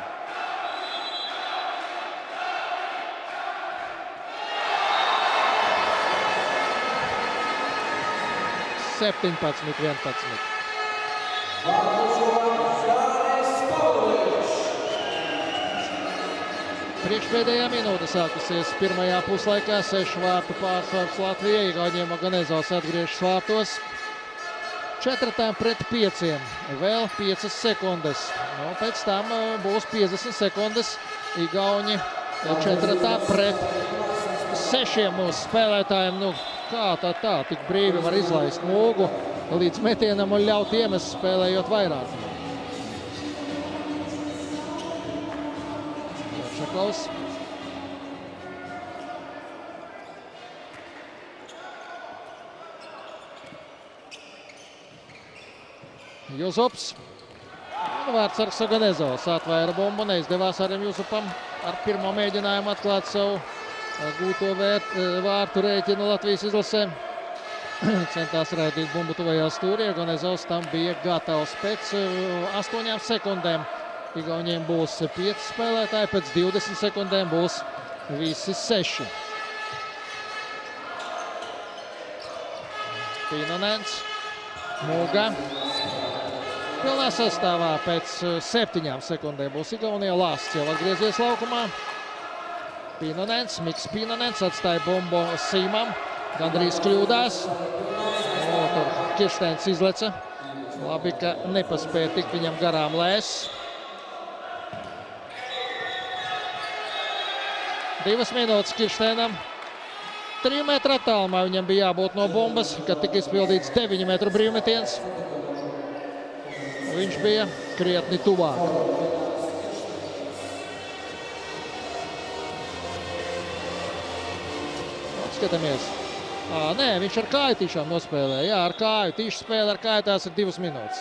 17-11. Priekšpēdējā minūte sākusies pirmajā puslaikā. 6 vārtu pārsvars Latvijai. Igauniem Oganezovs atgriežas vārtos. 4-5. Vēl 5 sekundes. Pēc tam būs 50 sekundes. Igauņi 4-6 mūsu spēlētājiem. Kā tā tik brīvi var izlaist mūgu līdz metienam un ļaut iemest spēlējot vairāk. Šaklaus. Juzups. Vārtsargs Oganezovs atvēra bumbu. Neizdevās Arim Jusupam ar pirmo mēģinājumu atklāt savu gūto vārtu rēķinu Latvijas izlasē. Centās raidīt bumbu tuvajā stūrī. Oganezovs tam bija gatavs pēc 8 sekundēm. Igauniem būs 5 spēlētāji, pēc 20 sekundēm būs visi 6. Pīnonens, Mūga. Pilnā sastāvā pēc 7 sekundēm būs Igaunija. Lāsts jau atgriezies laukumā. Pīnonens, Miks Pīnonens atstāja bumbu Sīmam. Gandrīz kļūdās. Tur Kirsteins izleca. Labi, ka nepaspēja tikt viņam garām Lēs. 2 minūtes Kirsteinam. 3 metru attālumā viņam bija jābūt no bumbas, kad tika izpildīts 9 metru brīvmetiens. Viņš bija krietni tuvāk. Skatāmies. Nē, viņš ar kāju tiešām nospēlēja. Jā, ar kāju. Tīši spēle ar kāju, tās ir 2 minūtes.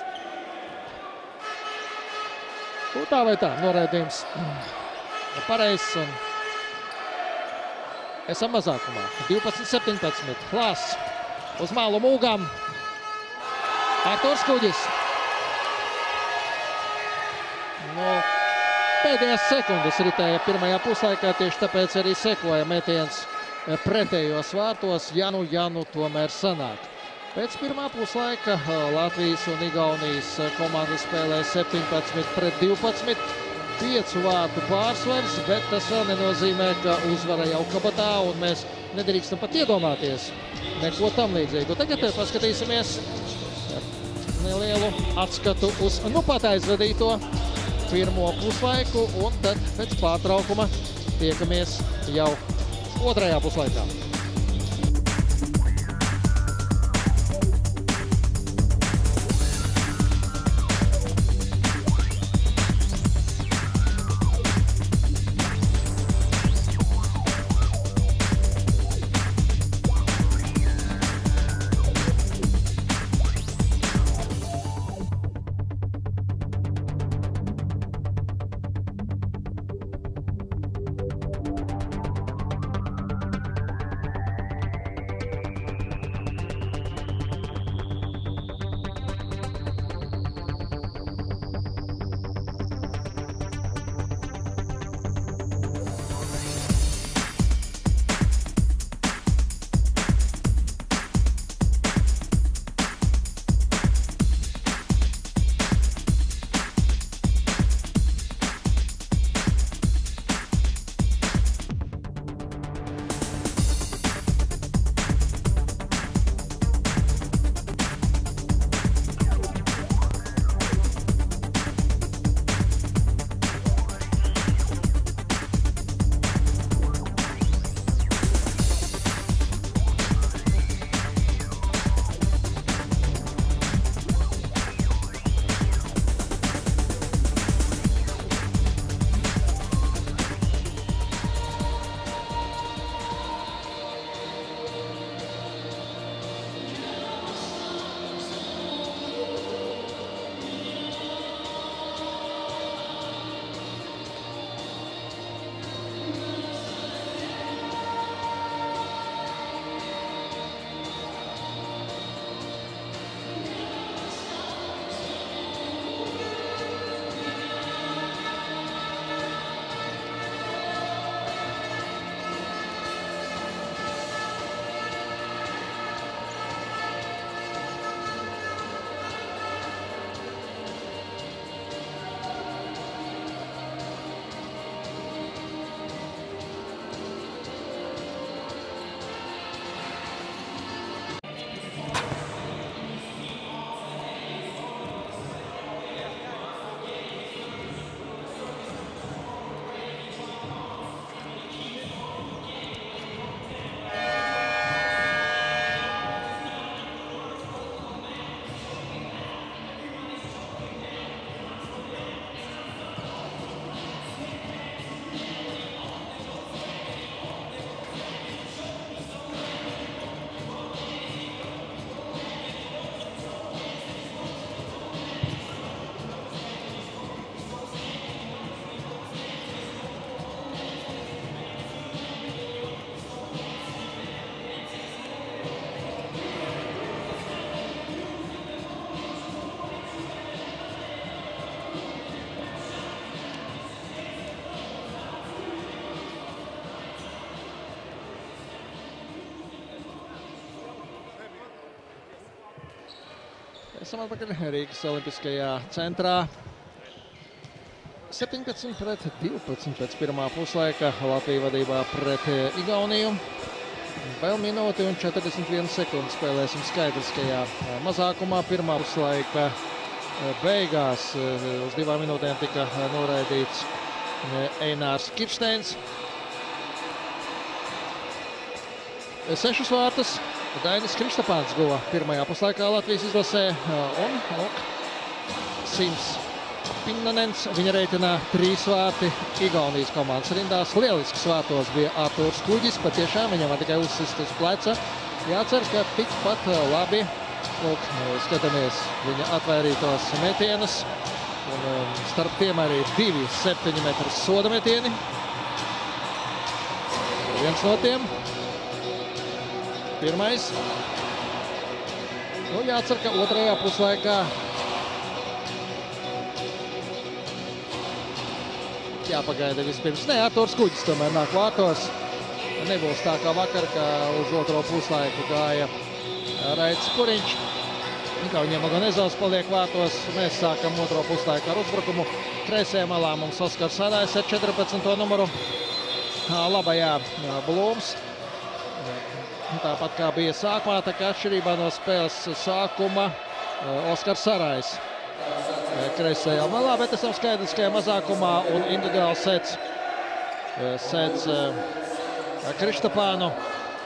Tā vai tā, noraidījums pareizs un esam mazākumā. 12-17. Klāsts uz malu Mūgam. Arturs Kuģis. Pēdējās sekundes ritēja pirmajā puslaikā, tieši tāpēc arī sekoja metiens pretējos vārtos. Janu tomēr sanāk. Pēc pirmā puslaika Latvijas un Igaunijas komandas spēlē 17-12. 5 vārtu pārsvars, bet tas vēl nenozīmē, ka uzvara jau kabatā un mēs nedrīkstam pat iedomāties neko tam līdzīgu. Tagad paskatīsimies nelielu atskatu uz pat aizvadīto pirmo puslaiku un tad pēc pārtraukuma tiekamies jau otrajā puslaikā. Esam atpakaļ Rīgas Olimpiskajā centrā. 17-12 pēc pirmā puslaika. Latvija vadībā pret Igauniju. Vēl minūti un 41 sekundi spēlēsim skaidriskajā mazākumā. Pirmā puslaika beigās uz 2 minūtēm tika noraidīts Einārs Kirsteins. 6 vārtus Dainis Kristapāns guva pirmajā puslaikā Latvijas izlasē un Sims Pinnanens. Viņa reitinā 3 vārti Igaunijas komandas rindās. Lielisks vārtos bija Artūrs Kuģis. Patiešām viņam var tikai uzsist uz pleca. Jāceras, ka tikpat labi. Lūk, skatāmies viņa atvairītos metienus. Un starp tiem arī 2 7 metru soda metieni. Viens no tiem. Pirmais. Nu, jācer, ka otrajā puslaikā jāpagaida vispirms. Nē, Artūrs Kuģis tomēr nāk vārtos. Nebūs tā kā vakar, ka uz otro puslaiku gāja Raits Puriņš. Viņam Oganezovs paliek vārtos. Mēs sākam otro puslaiku ar uzbrukumu. Kreisajā malā mums Oskars Sadājs ar 14. numuru. Labajā Blūms. Tāpat kā bija sākumā, tā kā atšķirībā no spēles sākuma Oskars Sarājs kreisajā malā, bet esam skaidriskajā mazākumā un individuāli sēdz Kristapānu.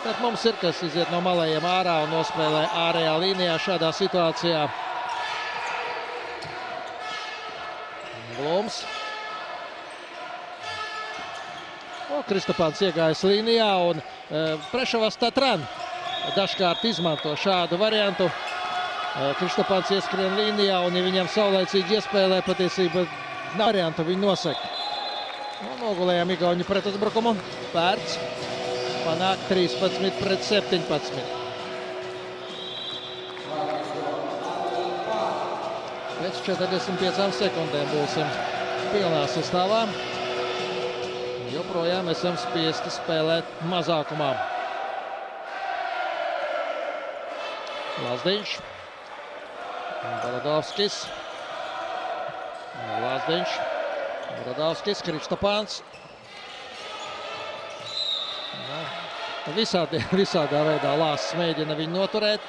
Tad mums ir, kas iziet no malējiem ārā un nospēlē ārējā līnijā šādā situācijā. Blūms. Kristapāns iegājas līnijā un Prešovas Tatran dažkārt izmanto šādu variantu. Kristapāns ieskrien līnijā un, ja viņam saulēcīgi iespēlē, patiesībā variantu viņi nosaka. Nogulējām Igauņu pretuzbrukumu. Pērts panāk 13-17. Pēc 45 sekundēm būsim pilnā sastāvā. Joprojām esam spiesti spēlēt mazākumā. Lazdiņš. Baradovskis. Lazdiņš. Baradovskis. Kristapāns. Visādā veidā Lāsts mēģina viņu noturēt.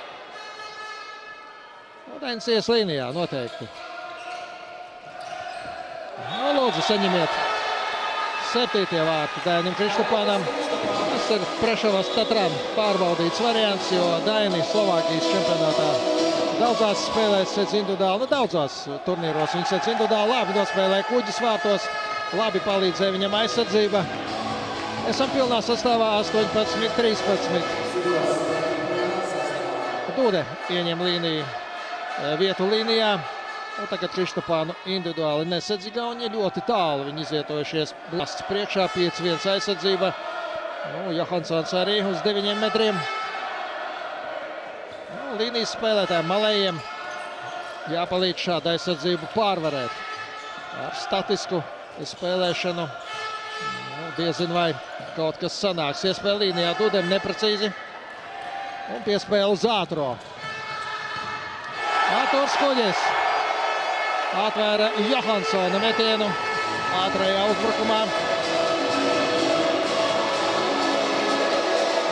Dainis ies līnijā noteikti. Lūdzu, saņemiet. 7. vārti Dainim Kristapānam. Tas ir Prešovas Tatran pārbaudīts variants, jo Daini Slovākijas čempionātā daudzās spēlēs sēdz individuāli, daudzās turnīros viņš sēdz individuāli, labi nospēlē Kuģis vārtos, labi palīdzēja viņam aizsardzība. Esam pilnā sastāvā 18-13. Dude ieņem vietu līnijā. Un tagad Kristapānu individuāli nesedz Igauni, ļoti tālu viņi izietojušies. Blasts priekšā, 5-1 aizsardzība. Johansons arī uz 9 metriem. Līnijas spēlētājiem malējiem jāpalīdz šādu aizsardzību pārvarēt. Ar statisku spēlēšanu diezin vai kaut kas sanāks. Iespēja līnijā Dudem neprecīzi. Un piespēle uz ātro. Artūrs Kuģis. Atvēra Johansona metienu ātrajā uzbrukumā.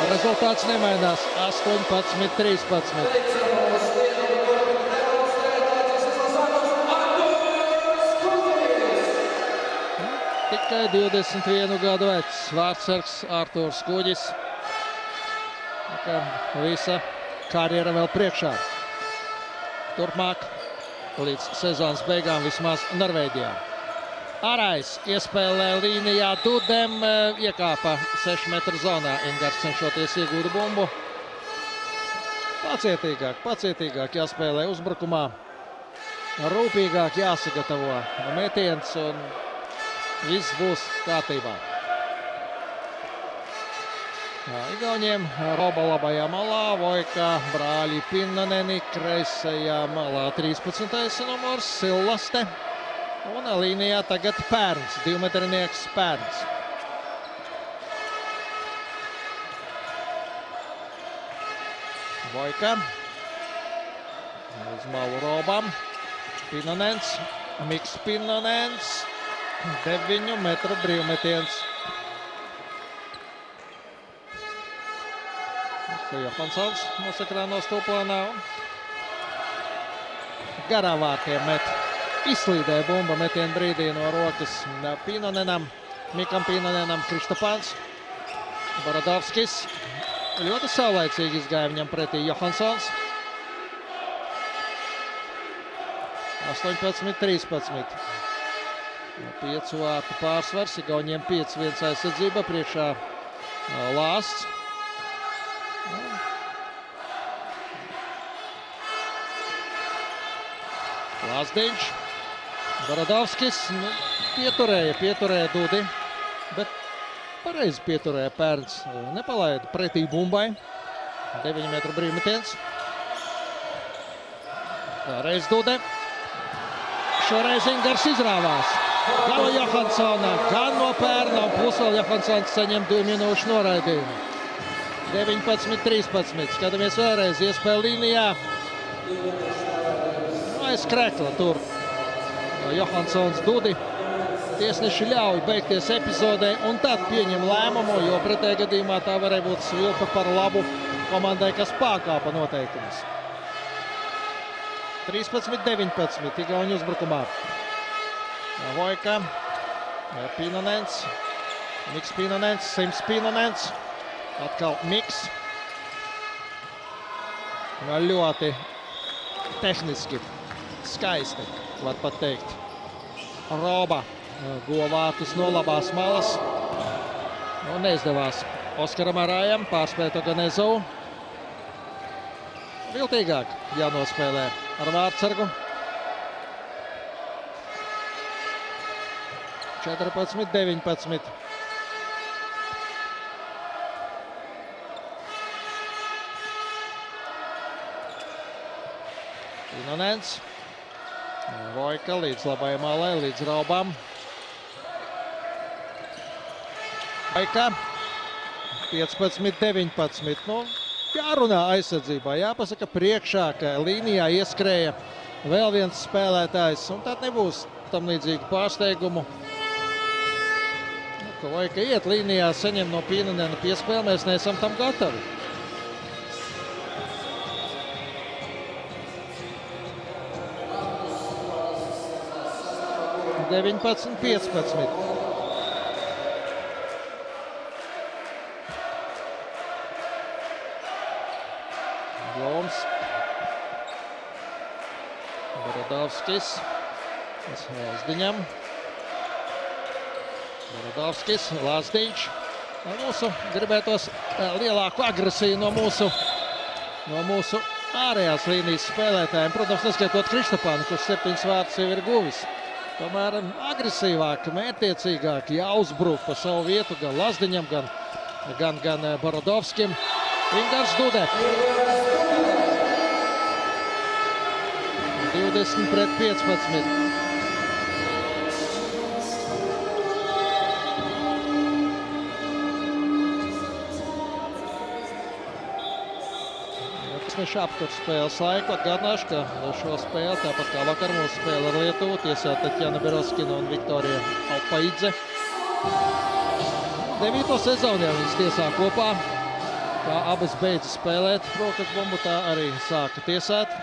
Rezultāts nemainās 18-13. Tikai 21 gadu vecs vārtsargs Artūrs Kuģis. Visa karjera vēl priekšā. Turpmāk līdz sezonas beigām vismaz Norvēģijā. Arais iespēlē līnijā Dudem, iekāpa 6 metru zonā. Ingars cenšoties iegūt bumbu. Pacietīgāk jāspēlē uzbrukumā. Rūpīgāk jāsagatavo metiens un viss būs kārtībā. Igauņiem Roba labajā malā, Vojka, brāļi Pinnaneni, kreisajā malā 13. numurs Sillaste. Un līnijā tagad Pērns, 2-metrinieks Pērns. Vojka. Uz malu Robam. Pinonens. Miks Pinonens. 9 metru brīvmetiens. Johansons mūsu ekrānos tūplānā. Garā vārtiem met. Izslīdēja bumba metienu brīdī no rokas Pinonenam. Mikam Pinonenam Kristapāns. Baradovskis. Ļoti saulaicīgi izgāja viņam pretī Johansons. 18-13. 5 vārtu pārsvars. Igauniem 5-1 aizsardzība. Priekšā Lāsts. Lāsdiņš. Baradovskis pieturēja Dudi, bet pareizi pieturēja Pērns. Nepalaida pretī bumbai. 9 metru brīvmetiens. Reiz Dude. Šoreiz Ingars izrāvās. Gan no Johansona, gan no Pērna. Plus vēl Johansons saņem 2 minūšu noraidījumu. 19-13. Skatāmies vēlreiz iespēju līnijā. Aiz krekla tur. Johansons Dudi. Tiesneši ļauj beigties epizodē un tad pieņem lēmumu, jo pretējā gadījumā tā varēja būt svilpa par labu komandai, kas pārkāpa noteikumus. 13-19. Igauņu uzbrukumā. Vojka. Pinonens. Miks Pinonens. Sims Pinonens. Atkal Miks. Ļoti tehniski. Skaisti, var pat teikt. Roba guva vārtus no labās malas. Neizdevās Oskaram Arājam pārspēt Oganezovu. Viltīgāk jānospēlē ar vārtsargu. 14-19. Pinonens. Vojka līdz labai malai, līdz Raubam. Vojka. 15-19. Jārunā aizsardzībā. Jāpasaka priekšā, ka līnijā ieskrēja vēl viens spēlētājs. Un tad nebūs tam līdzīgu pārsteigumu. Ka Vojka iet līnijā, saņem no Pinonena piespēli. Mēs neesam tam gatavi. 19-15. Bloms. Baradovskis. Lāsdiņam. Baradovskis, Lāsdiņš. Mūsu gribētos lielāku agresiju no mūsu ārējās līnijas spēlētājiem. Protams, neskaitot Kristapānu, kurš 7 vārtus jau ir guvis. Tomēr agresīvāk, mērķtiecīgāk jāuzbruk pa savu vietu gan Lāsdiņam, gan Baradovskim. Ingars Dude. 20-15. Tiesneši aptur spēles laiku. Atgādināšu, ka šo spēli, tāpat kā vakar mūsu spēle ar Lietuvu, tiesā Taķjana Beroskina un Viktorija Alpaidze. 9. sezonā viņas tiesā kopā. Kā abas beidza spēlēt rokas bumbu, tā arī sāka tiesāt.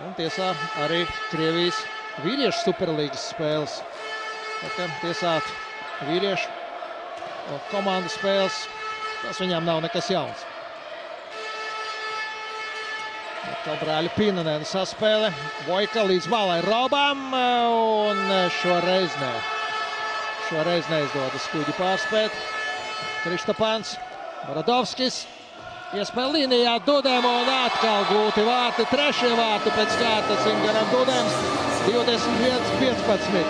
Un tiesā arī Krievijas vīriešu superlīgas spēles. Tā tiesāt vīriešu komandu spēles, tas viņām nav nekas jauns. Atkal brāļu Pinonena saspēle. Vojka līdz malai Robam un šoreiz nē. Šoreiz neizdodas kuģi pārspēt. Kristapāns, Baradovskis. Iespēja līnijā Dudem un atkal gūti vārti. 3. vārti pēc kārtas Ingaram Dudem. 21-15.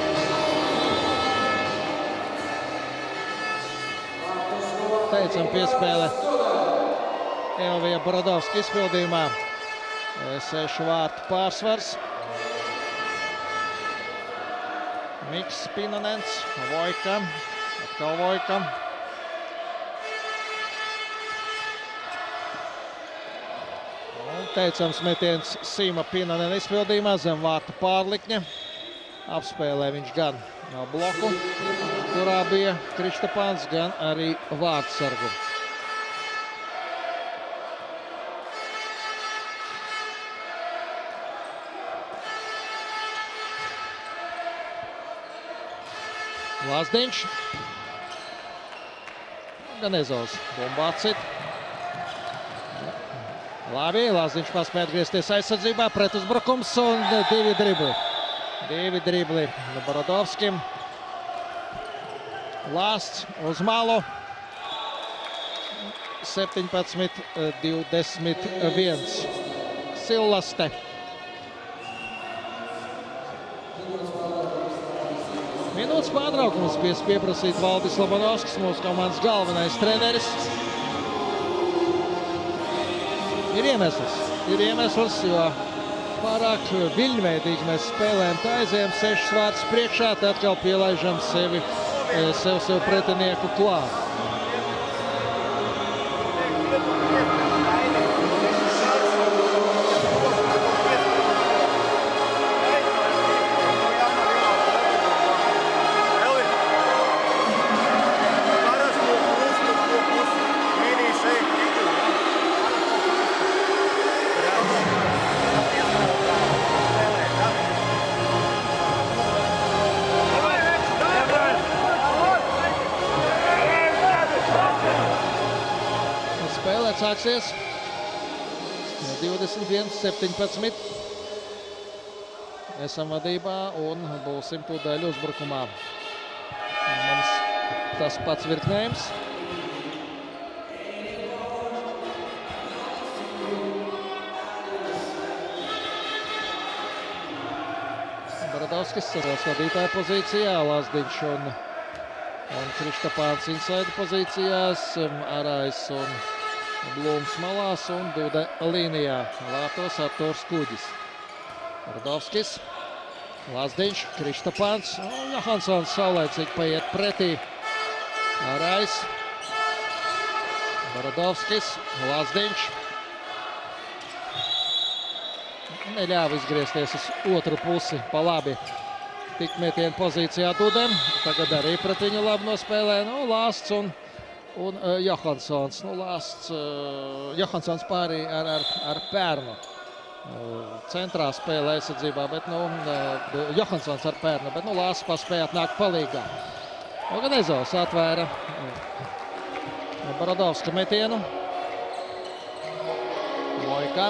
Teicam piespēle Elvija Baradovska izpildījumā. 6 vārtu pārsvars. Miks Pinonens, Vojka, atkal Vojka. Teicams metiens Sīma Pinonena izpildījumā zem vārtu pārlikņa. Apspēlē viņš gan bloku, kurā bija Kristapāns, gan arī vārtsargu. Lazdiņš. Ganezovs bumbā cit. Labi, Lazdiņš paspēja atgriezties aizsardzībā, pretuzbrukums un 2 dribli. 2 dribli Borodovskim. Lāsts uz malu. 17-21. Sillaste. Minūtes pārtraukums pieprasīt Valdis Lobanovskis, mūsu komandas galvenais treneris. Ir iemesls, jo pārāk viļņveidīgi mēs spēlējam, tā aizējam 6 vārtus priekšā, tad atkal pielaižam sev pretinieku klāt. Sāksies 21-17. Esam vadībā un būsim tūdaļ uzbrukumā. Mums tas pats virknējums. Borodovskis ceros vadītāja pozīcijā, Lazdiņš un Kristapāns inside pozīcijās, Arais un Blūms malās un Dude līnijā. Vārtos Arturs Kuģis. Borodovskis, Lazdiņš, Kristapāns un Johansons saulēcīgi paiet pretī. Arais, Borodovskis, Lazdiņš. Neļāva izgriezties uz otru pusi pa labi. Tik metienu pozīcijā Dudem. Tagad arī pret viņu labi nospēlē. Lāsts un Johansons. Johansons pārī ar Pērnu. Centrā spēlē aizsardzībā, bet Johansons ar Pērnu, bet Lāsts paspēja atnākt palīgā. Ganezovs atvēra Borodovska metienu. Lojka.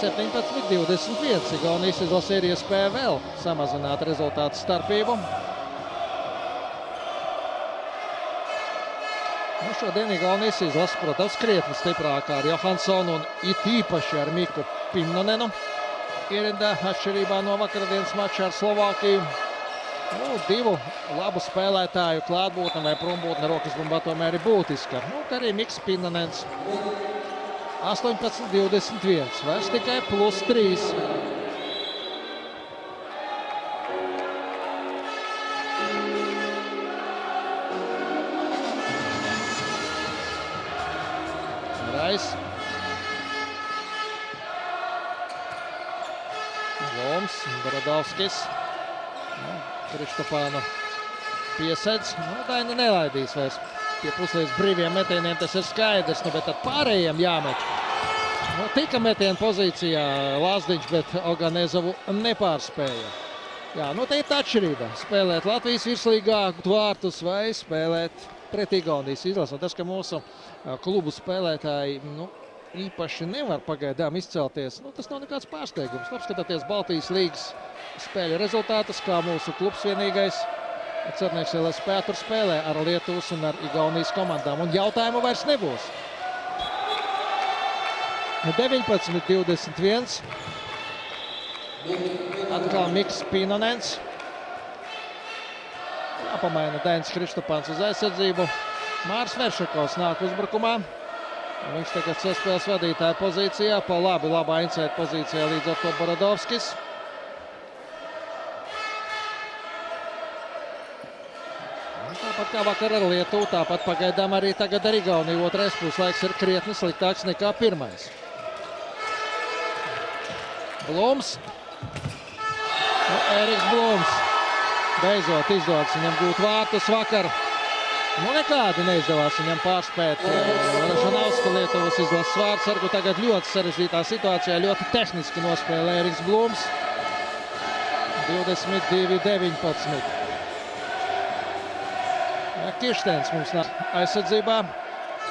17-21. Igaunijas izlase ir iespēja vēl samazināt rezultātu starpību. Šodien Igaunijas izlase, protams, krietni stiprākā ar Johansonu un it īpaši ar Miku Pinonenu. Ierindā atšķirībā no vakardienas mača ar Slovākiju. 2 labu spēlētāju klātbūtne vai prombūtne rokas bumbā tomēr ir būtiska. Arī Miks Pinonens. 18-21, vairs tikai +3. Rais. Loms, Borodovskis. Kristapāna piesedz. Daina nelaidīs vairs. Pie puslīdz brīviem metieniem tas ir skaidrs, bet tad pārējiem jāmet. Tika metienu pozīcijā Lazdiņš, bet Oganezovu nepārspēja. Te ir tā atšķirība. Spēlēt Latvijas virslīgā vārtus vai spēlēt pret Igaunijas izlasi. Tas, ka mūsu klubu spēlētāji īpaši nevar pagaidām izcelties, tas nav nekāds pārsteigums. Apskatāties Baltijas līgas spēļu rezultātus, kā mūsu klubs vienīgais Cernieks LSP tur spēlē ar Lietuvas un ar Igaunijas komandām. Un jautājumu vairs nebūs. 19-21. Atkal Miks Pinonens. Jāpamaina Dainis Kristapāns uz aizsardzību. Mārs Veršakovs nāk uzbrukumā. Viņš tagad saspēles vadītāja pozīcijā. Pa labā inside pozīcijā līdz ar to Borodovskis. Tāpat kā vakar ar Lietuvu, tāpat pagaidām arī tagad ar Igauniju. Otrais puslaiks ir krietni sliktāks nekā pirmais. Blums. Eriks Blums. Beidzot izdodas viņam gūt vārtus vakar. Nekādi neizdevās viņam pārspēt Ražanovska Lietuvas izlases vārtsargu. Tagad ļoti sarežģītā situācijā, ļoti tehniski nospēlē Eriks Blums. 22-19. Kirštēns mums nāk aizsardzībā.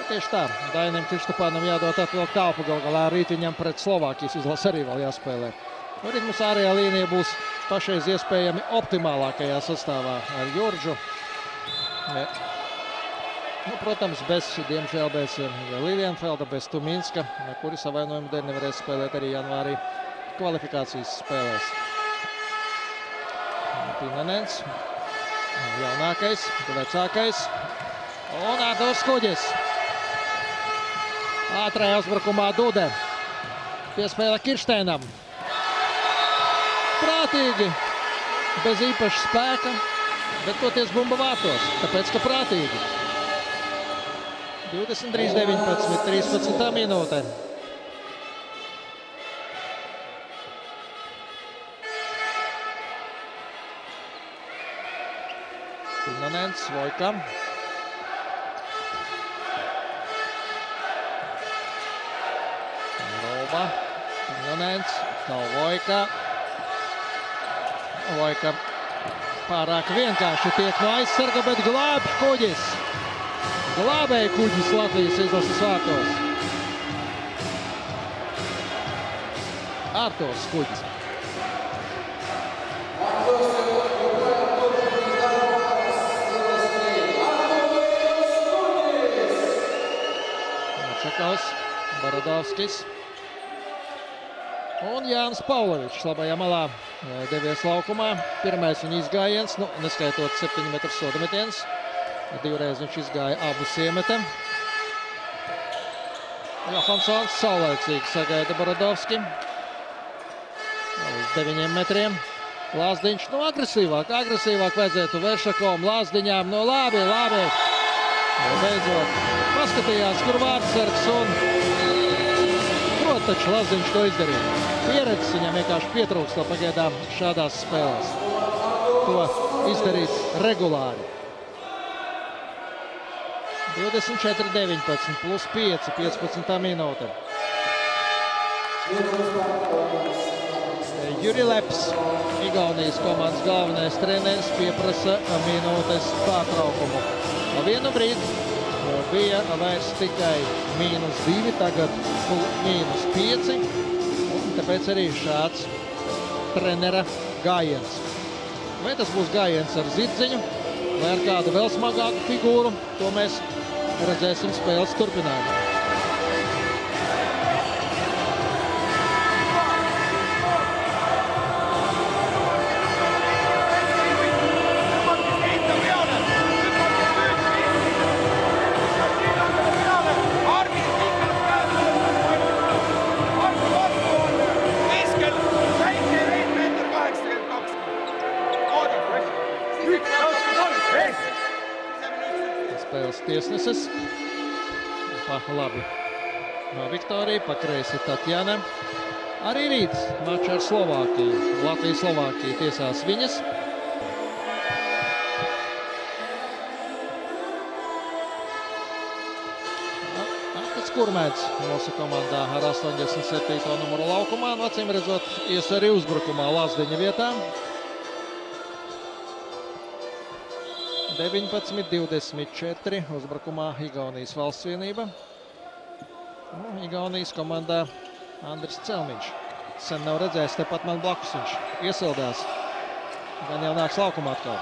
Tieši tā, Dainim Krištapānam jādod atvilkt tālpu, gal galā rīt viņam pret Slovākijas izlasi arī vēl jāspēlē. Rīt mums ārējā līnija būs pašreiz iespējami optimālākajā sastāvā ar Jurģu. Protams, diemžēl bez Lilienfelda, bez Tuminska, kuri savainojumu dēļ nevarēs spēlēt arī janvārī kvalifikācijas spēlēs. Pinanens, jaunākais, vecākais, un Ārturs Kuģis. Ātrajā uzbrukumā Dude. Piespēle Kirštēnam. Prātīgi, bez īpaša spēka, bet toties bumba vārtos, tāpēc, ka prātīgi. 23-19, 13. minūte. Pinanens, Vojka. Roba, Pinanens, Vojka. Vojka pārāk vienkārši tiek no aizsarga, bet glābj Kuģis. Glābēja Kuģis Latvijas izlases vārtos. Ārturs Kuģis. Čekovs, Baradovskis un Jānis Pavlovičs labajā malā devies laukumā. Pirmais viņa izgājiens, neskaitot 7 metru soda metiens. Divreiz viņš izgāja abus iemete. Johansons saulēcīgi sagaida Baradovski. Uz 9 metriem. Lāzdiņš, agresīvāk vajadzētu Veršakovam, Lāzdiņām, labi. Beidzot, paskatījās, kur vārtsargs un taču Lāzdiņš to izdarīja. Pieredzes viņam vienkārši pietrūkst pagaidām šādās spēlēs. To izdarīt regulāri. 24-19 plus 5, 15. minūte. Juri Leps, Igaunijas komandas galvenais treneris, pieprasa minūtes pārtraukumu. No vienu brīdi bija vairs tikai -2, tagad -5, un tāpēc arī šāds trenera gājiens. Vai tas būs gājiens ar Zirdziņu, vai ar kādu vēl smagāku figūru, to mēs redzēsim spēles turpinājumā. Tiesneses. Labi. No Viktorija, pa kreisi Tatjana. Arī rīt mačs ar Slovākiju. Latvija-Slovākija tiesās viņas. Artis Kurmēns mūsu komandā ar 87. numuru laukumā. Acīm redzot, ies arī uzbrukumā Lāzdiņa vietā. 19-24 uzbrukumā Igaunijas valsts vienība. Igaunijas komandā Andris Celmiņš. Sen nav redzējis, tepat man blakus viņš iesildās. Gan jau nāks laukumā atkal.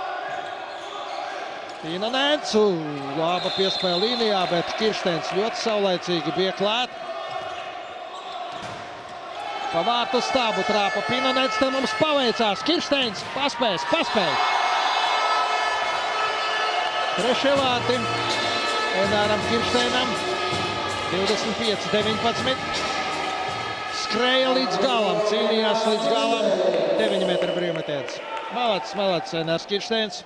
Pinanens, laba piespēle līnijā, bet Kirštēns ļoti saulēcīgi bija klāt. Pa vārtu stābu trāpa Pinanens, te mums paveicās. Kirštēns paspēja. Trešie vārti Enāram Kirštēnam. 25-19. Skrēja līdz galam, cīnījās līdz galam. 9 metru brīvmetiens. Malacis Enārs Kirštēns.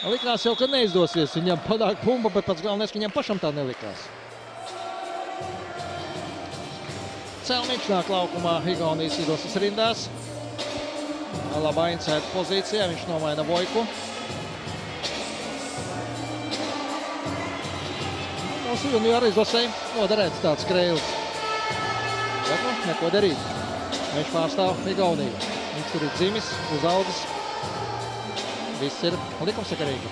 Likās jau, ka neizdosies viņam panākt bumbu, bet pats galvenais, ka viņam pašam tā nelikās. Celmiņš nāk laukumā Igaunijas izlases rindās. Labā insēta pozīcijā, viņš nomaina Vojku. Mūsu junioru izlasēji noderēts tāds Kreilis. Bet nu, neko darīt. Viņš pārstāv Igauniju. Viņš tur ir dzimis, uzaudzis. Viss ir likumsakarīgi.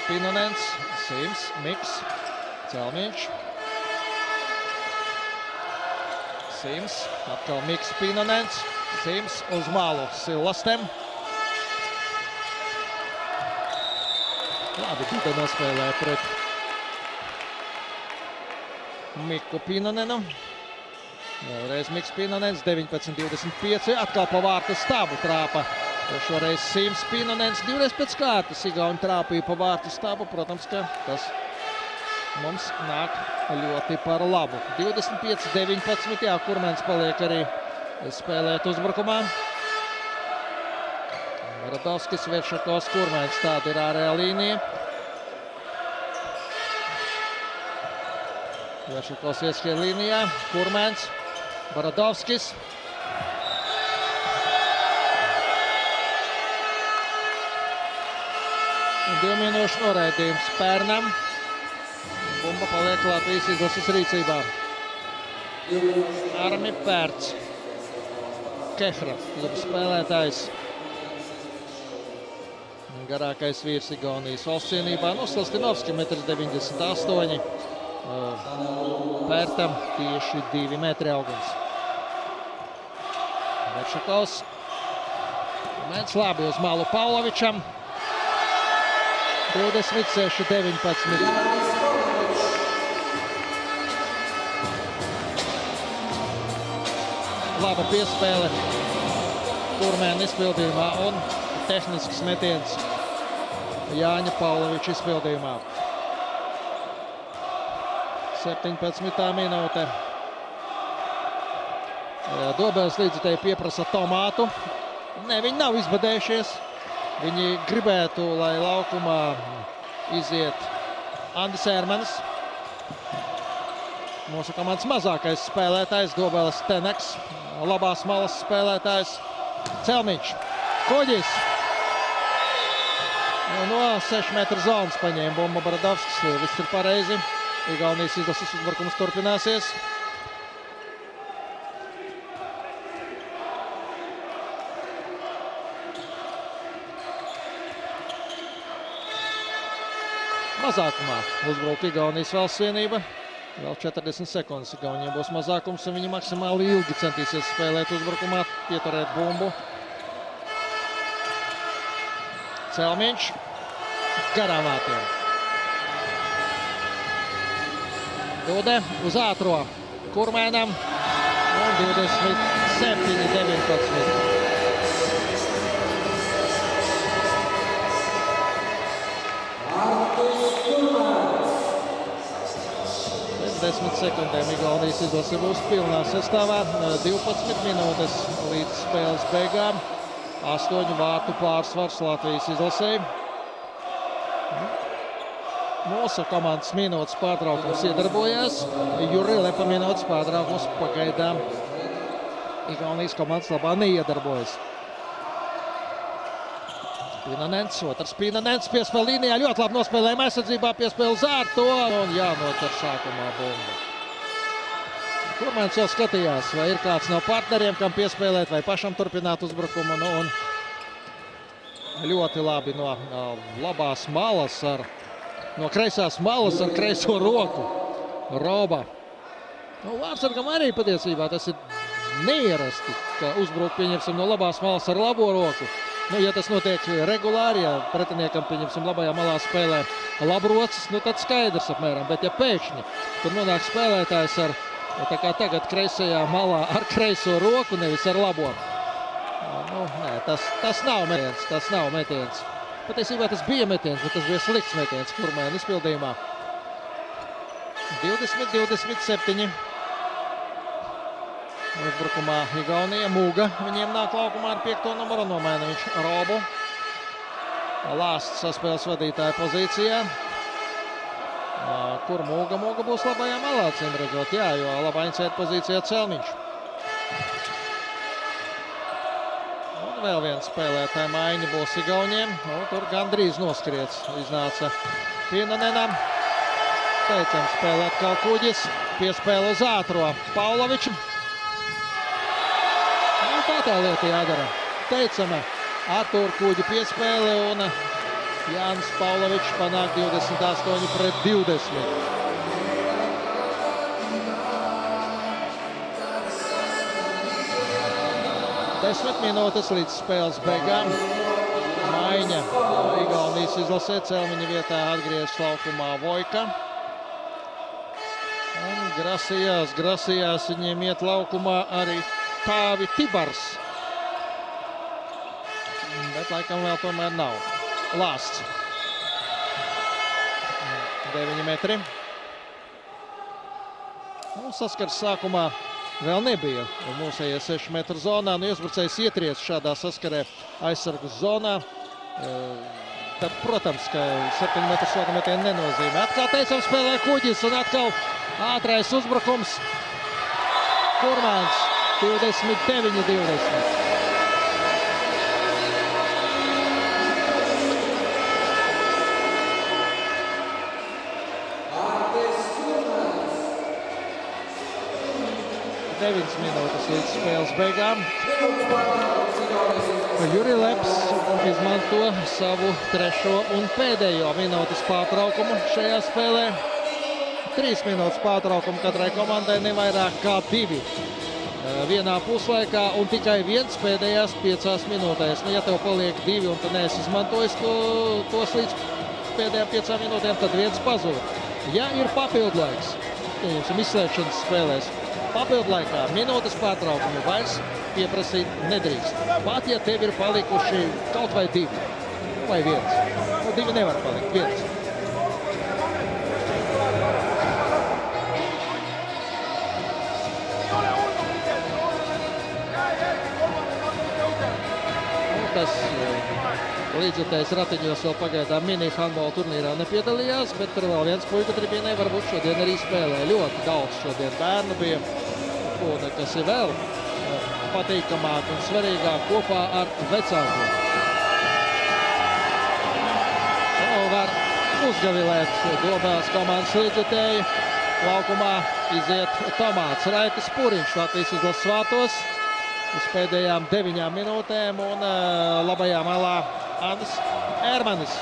Spinonens, Sims, Miks, Celmiņš. Sims, atkal Miks, Spinonens. Sims uz malu Sillastem. Labi, Dita nospēlē pret Miku Pinonenu. Vēlreiz Miks Pinonens, 19-25. Atkal pa vārta stabu trāpa. Šoreiz Sims Pinonens, divreiz pēc kārtas. Igauni trāpīja pa vārta stabu. Protams, ka tas mums nāk ļoti par labu. 25-19. Jā, Kurmens paliek arī spēlēt uzbrukumā. Baradovskis, Veršakovs, Kurmens, tāda ir ārējā līnija. Veršakovs ieskrien līnijā, Kurmens, Baradovskis. Un 2 minūšu noraidījums Pērnam. Bumba paliek Latvijas izlases rīcībā. Armi Pērts. Kehra, kluba spēlētājs. Garākais vīrs Igaunijas valsts cienībā. Slastinovski 1,98 m. Pērtam tieši 2 metri augums. Veršakovs. Mēdz labi uz malu Paulovičam. 26-19. Laba piespēle Kurmēna izpildījumā un tehnisks metiens Jāņa Pauloviča izpildījumā. 17. minūte. Dobeles līdzekļi pieprasa tomātu. Ne, viņi nav izbadējušies. Viņi gribētu, lai laukumā iziet Andis Ērmanis. Mūsu komandas mazākais spēlētājs, Dobeles Teneks. Labās malas spēlētājs Celmiņš. Kuģis. No 6 metru zonas paņēma bumbu Baradovskis. Viss ir pareizi. Igaunijas izlases uzbrukums turpināsies. Mazākumā uzbruk Igaunijas valsts vienība. Vēl 40 sekundes Igauniem būs mazākums, un viņi maksimāli ilgi centīsies spēlēt uzbrukumā, pieturēt bumbu. Celmiņš garām vārtiem. Dude uz ātro Kurmēnam un 27-19. 10 sekundēm Igaunijas izlase būs pilnā sastāvā. 12 minūtes līdz spēles beigām. 8 vārtu pārsvars Latvijas izlasei. Mūsu komandas minūtes pārtraukums iedarbojās. Jurilepa minūtes pārtraukums pagaidām Igaunijas komandas labā neiedarbojas. Spinonens, otrs Spinonens, piespēl līnijā, ļoti labi nospēlējuma aizsardzībā, piespēl Zārto un jānoķer sākumā bumbu. Kurmēns jau skatījās, vai ir kāds no partneriem, kam piespēlēt, vai pašam turpināt uzbrukumu. Un ļoti labi no labās malas, no kreisās malas ar kreiso roku. Roba. Vārtsargam arī patiesībā tas ir neierasti, ka uzbruk pieņemsim no labās malas ar labo roku. Ja tas notiek regulāri, ja pretiniekam pieņemsim labajā malā spēlē labrocis, tad skaidrs apmēram. Bet ja pēkšņi tur nonāk spēlētājs ar, tā kā tagad kreisajā malā ar kreiso roku, nevis ar labo. Nē, tas nav metiens, tas nav metiens. Patiesībā tas bija metiens, bet tas bija slikts metiens Kurmēna izpildījumā. 20-27. Uzbrukumā Igaunija, Mūga. Viņiem nāk laukumā ar 5. numuru, nomaina viņš Robu. Lāsts saspēles vadītāja pozīcijā. Kur Mūga būs labajā malā, cim redzot, jā, jo labā inicēt pozīcijā Celmiņš. Un vēl viens spēlētāja maiņa būs Igauniem. Tur gandrīz noskriets iznāca Pienanenam. Teicam, spēlē atkal Kuģis. Piespēle uz ātro Pauloviču. Tā tā lieta jādara. Teicama Artūra Kuģa piespēle un Jānis Paulovičs panāk 28-20. Desmit minūtes līdz spēles beigām. Maiņa Igaunijas izlasē, Celmiņa vietā atgriežas laukumā Vojka. Un grasījās viņiem iet laukumā arī Tāvi Tibars. Bet laikam vēl tomēr nav. Lāsts. 9 metri. Saskars sākumā vēl nebija. Mūsējie 6 metru zonā. Iesbrucējs ietriec šādā saskarē aizsargus zonā. Tad, protams, ka 7 metru soda metienu nenozīmē. Atkal teicam spēlē Kuģis un atkal ātrais uzbrukums. Kurmāns 29-20. Minūtes līdz spēles beigām. Juri Leps izmanto savu trešo un pēdējo minūtes pārtraukumu šajā spēlē. 3 minūtes pārtraukumu katrai komandai, nevairāk kā 2 vienā puslaikā un tikai 1 pēdējās 5 minūtēs. Ja tev paliek 2 un tu neesi izmantojis tos līdz pēdējām 5 minūtēm, tad 1 pazūd. Ja ir papildlaiks, izslēgšanas spēlēs, papildlaikā minūtes pārtraukumu vairs pieprasīt nedrīkst. Pat, ja tev ir palikuši kaut vai 2 vai 1. 2 nevar palikt, 1. Tas līdzjutējs Ratiņos vēl pagaidām mini handbola turnīrā nepiedalījās, bet tur vēl viens puika tribīnē varbūt šodien arī spēlē. Ļoti daudz šodien bērnu bija, un kas ir vēl patīkamāk un svarīgāk kopā ar vecākiem. Var uzgavilēt domās komandas līdzjutēju. Laukumā iziet Tomāts Raitis Puriņš, Latvijas izlases vārtos. Uz pēdējām 9 minūtēm un labajā malā Andis Ērmanis.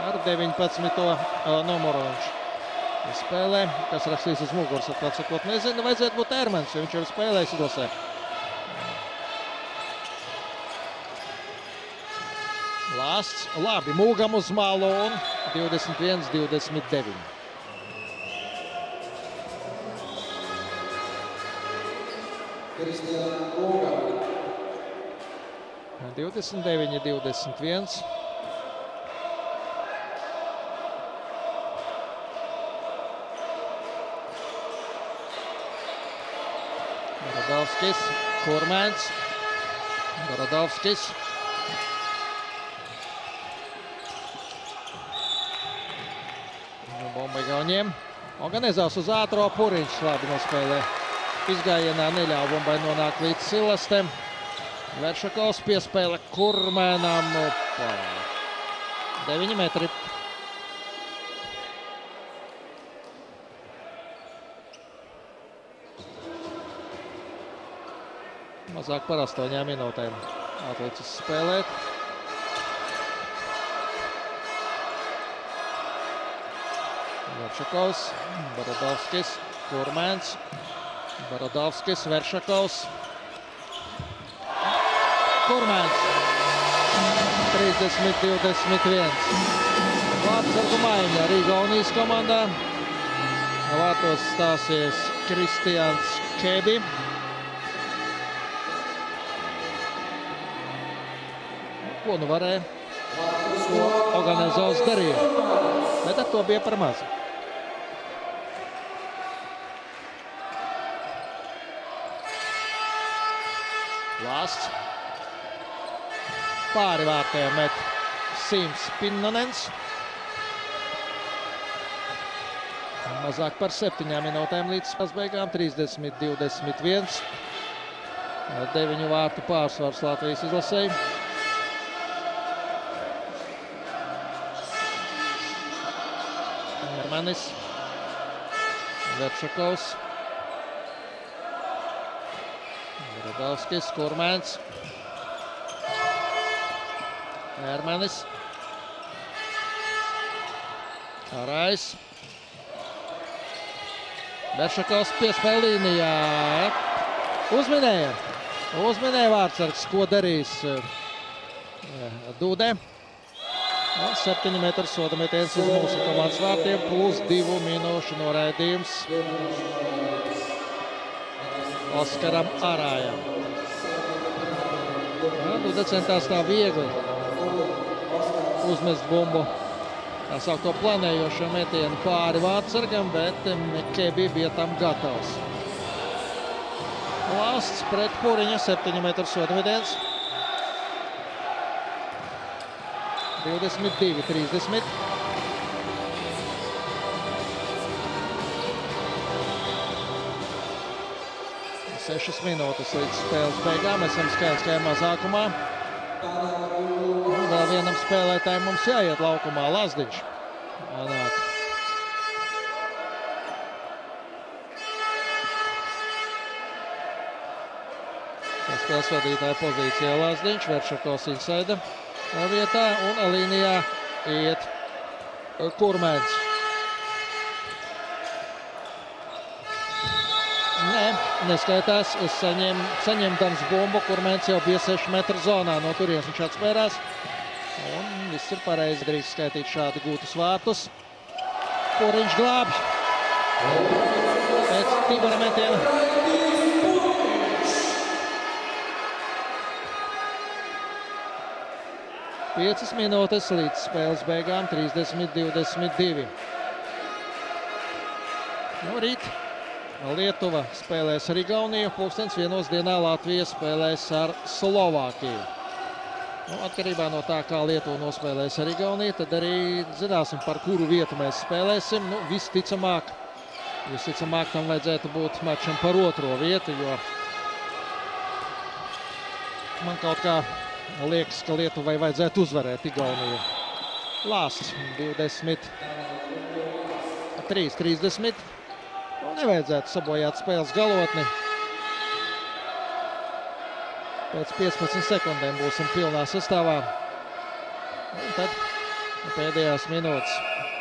Ar 19. numuru viņš spēlē. Kas rakstīs uz muguras, atklāt sakot, nezinu, vajadzētu būt Ērmanis, jo viņš jau spēlēs izlasē. Lāsts labi Mūgam uz malu un 21-29. 29-21. Baradovskis, Kurmēns, Baradovskis. Bomba Igauniem. Oganezās uz ātro, Puriņš labi nospēlē. Izgājienā neļauj bombai nonākt līdz silastēm. Veršakovs piespēle Kurmēnam. 9 metri. Mazāk par 8 minūtēm atlicis spēlēt. Veršakovs, Baradovskis, Kurmēns. Baradovskis, Veršakovs. Kurmēns. 30-21. Vārtsargu maiņa arī Igaunijas komandā. Vārtos stāsies Kristians Kebi. Ko nu varēja? Ko Oganezovs darīja. Bet ar to bija par mazu. Lāsts. Pāri vārtiem met Sims Pinnonens. Mazāk par 7 minūtēm līdz spēles beigām. 30-21. 9 vārtu pārsvars Latvijas izlasēji. Ermanis. Veršakovs. Radovskis, Kurmēns. Ermanis. Arais. Veršakovs piespēl līnijā. Uzminēja vārtsargs, ko darīs Dūdē. 7 metru soda metiens uz mūsu komandas vārtiem, plus 2 minūšu noraidījums Oskaram Arājam. Dūde centās tā viegli uzmest bumbu, tā saukto planējošo metienu pāri vārtsargam, bet Mekebi bija tam gatavs. Lāsts pret Puriņa, 7 metru soda metiens. 22-30. Sešas minūtes līdz spēles beigām. Esam skaitliskajā mazākumā. Vēl vienam spēlētājam mums jāiet laukumā. Lazdiņš. Nāk. Spēles vadītāja pozīcijā Lazdiņš. Veršakovs inside vietā un līnijā iet Kurmēns. Neskaitās, saņemdams bumbu, Kurmēns jau bija 6 metru zonā, no turienes viņš atspērās. Un viss ir pareizi, drīkst skaitīt šādi gūtus vārtus. Puriņš glābj. Pēc Tibora metiena. 5 minūtes līdz spēles beigām, 30-22. Rīt Lietuva spēlēs ar Igauniju, 1:00 Latvija spēlēs ar Slovākiju. Atkarībā no tā, kā Lietuva nospēlēs ar Igauniju, tad arī zināsim, par kuru vietu mēs spēlēsim. Visticamāk tam vajadzētu būt mačam par otro vietu, jo man kaut kā liekas, ka Lietuvai vajadzētu uzvarēt Igauniju. Lāsts 23-30. Nevajadzētu sabojāt spēles galotni. Pēc 15 sekundēm būsim pilnā sastāvā. Un tad pēdējās minūtes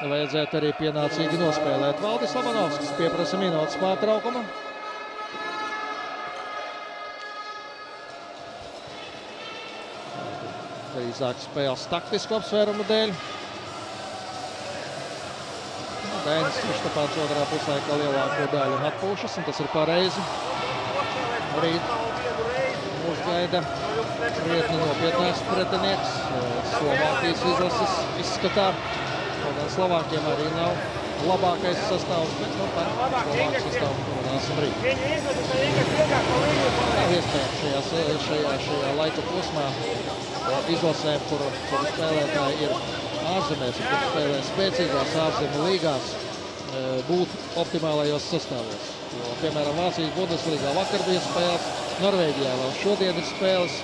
vajadzētu arī pienācīgi nospēlēt. Valdis Lamanovskis pieprasa minūtes pārtraukuma. Drīzāk spēles taktisku apsvērumu dēļ. Dainis Krištapāns otrā puslaikā lielāko daļu atpūšas, un tas ir pareizi. Rīt mūs gaida krietni nopietnāks pretinieks. Slovākijas izlases izskatā. Kaut gan Slovākiem arī nav labākais sastāvs, bet par Slovāku sastāvu runāsim rīt. Nav iespējams šajā laika posmā izlasēm, kuru spēlētāji ir ārzemēs, un kur spēlē spēcīgās ārzemju līgās, būt optimālajos sastāvos. Jo, piemēram, Vācijas Bundeslīgā vakar bija spēles, Norvēģijā vēl šodien ir spēles. –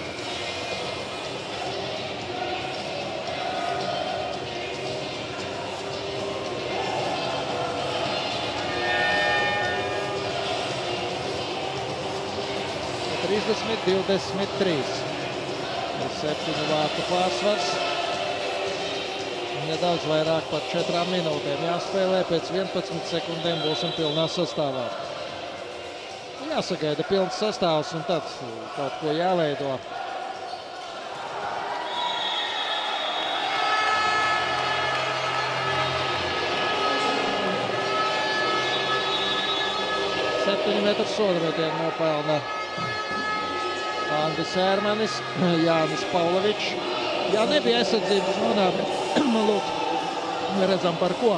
30-23. 7 vārtu pārsvars. Nedaudz vairāk par 4 minūtēm jāspēlē, pēc 11 sekundēm būsim pilnā sastāvā. Jāsagaida pilns sastāvs un tad kaut ko jāveido. Septiņu metru soda metienu nopelna Andris Ermanis, Jānis Pavlovičs. Jā, nebija aizsardzības zonā, bet lūk, redzam par ko.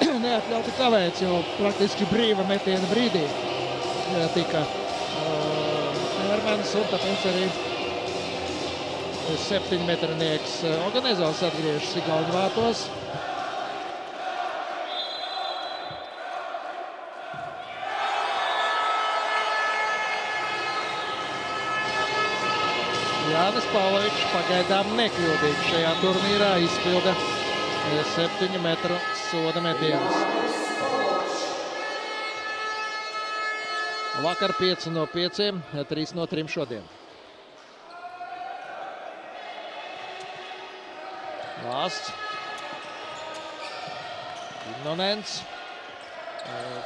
Neatļauti kavēts, jo praktiski brīva metiena brīdī tika Ērmens un tāpēc arī 7-metrnieks Oganezovs atgriežas Igauņu vārtos. Jānis Pavlovičs pagaidām nekļūdīgi šajā turnīrā izpilda 7 metru soda metienus. Vakar 5 no 5, 3 no 3 šodien. Lāsts.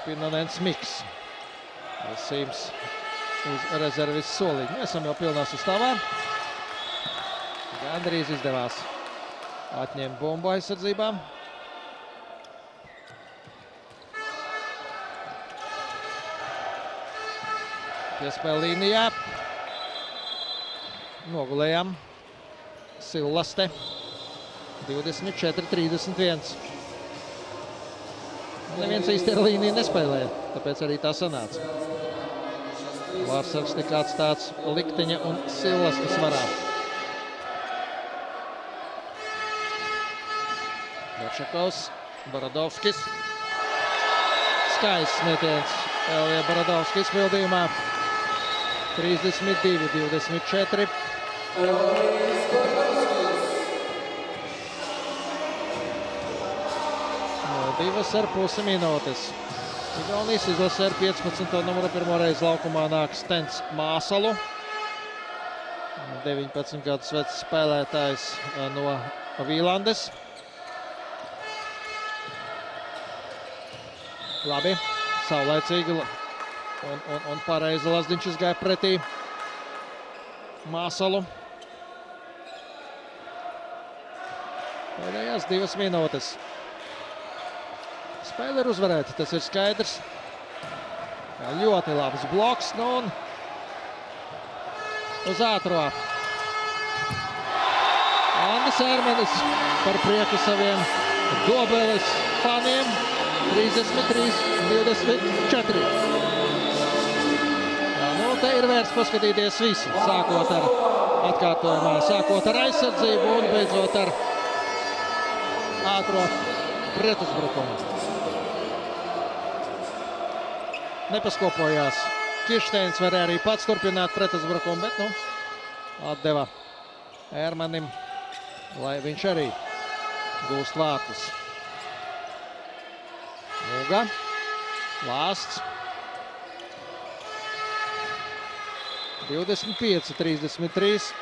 Pinnonens Miks. Sīms uz rezervis soliņu. Mēs esam jau pilnā sastāvā. Gandrīz izdevās atņemt bumbu aizsardzībā. Piespēle līnijā. Nogulējām Sillaste. 24-31. Neviens īsti ar līniju nespēlēja, tāpēc arī tā sanāca. Vārsargs tika atstāts Likteņa un Sillastes varā. Šakovs, Baradovskis. Skaists metiens Elija Baradovskis izpildījumā. 32-24. 2,5 minūtes. Igaunijas izlasē ar 15. numuru pirmo reizi laukumā nāk Stens Māsalu. 19 gadus vecs spēlētājs no Vīlandes. Labi, saulaicīgi un pareizi Lazdiņš izgāja pretī Māsalu. Pēdējās 2 minūtes. Spēle ir uzvarēta, tas ir skaidrs. Ļoti labs bloks, nu un uz ātro. Andis Ērmenis par prieku saviem Dobeles faniem. 33-24. Nu, te ir vērts paskatīties visu, sākot ar atkārtojumā, sākot ar aizsardzību un beidzot ar ātro pretuzbrukumu. Nepaskopojās. Kiršteins varēja arī pats turpināt pretuzbrukumu, bet, atdeva Ērmenim, lai viņš arī gūst vārtus. Mūga, Lāsts. 25-33.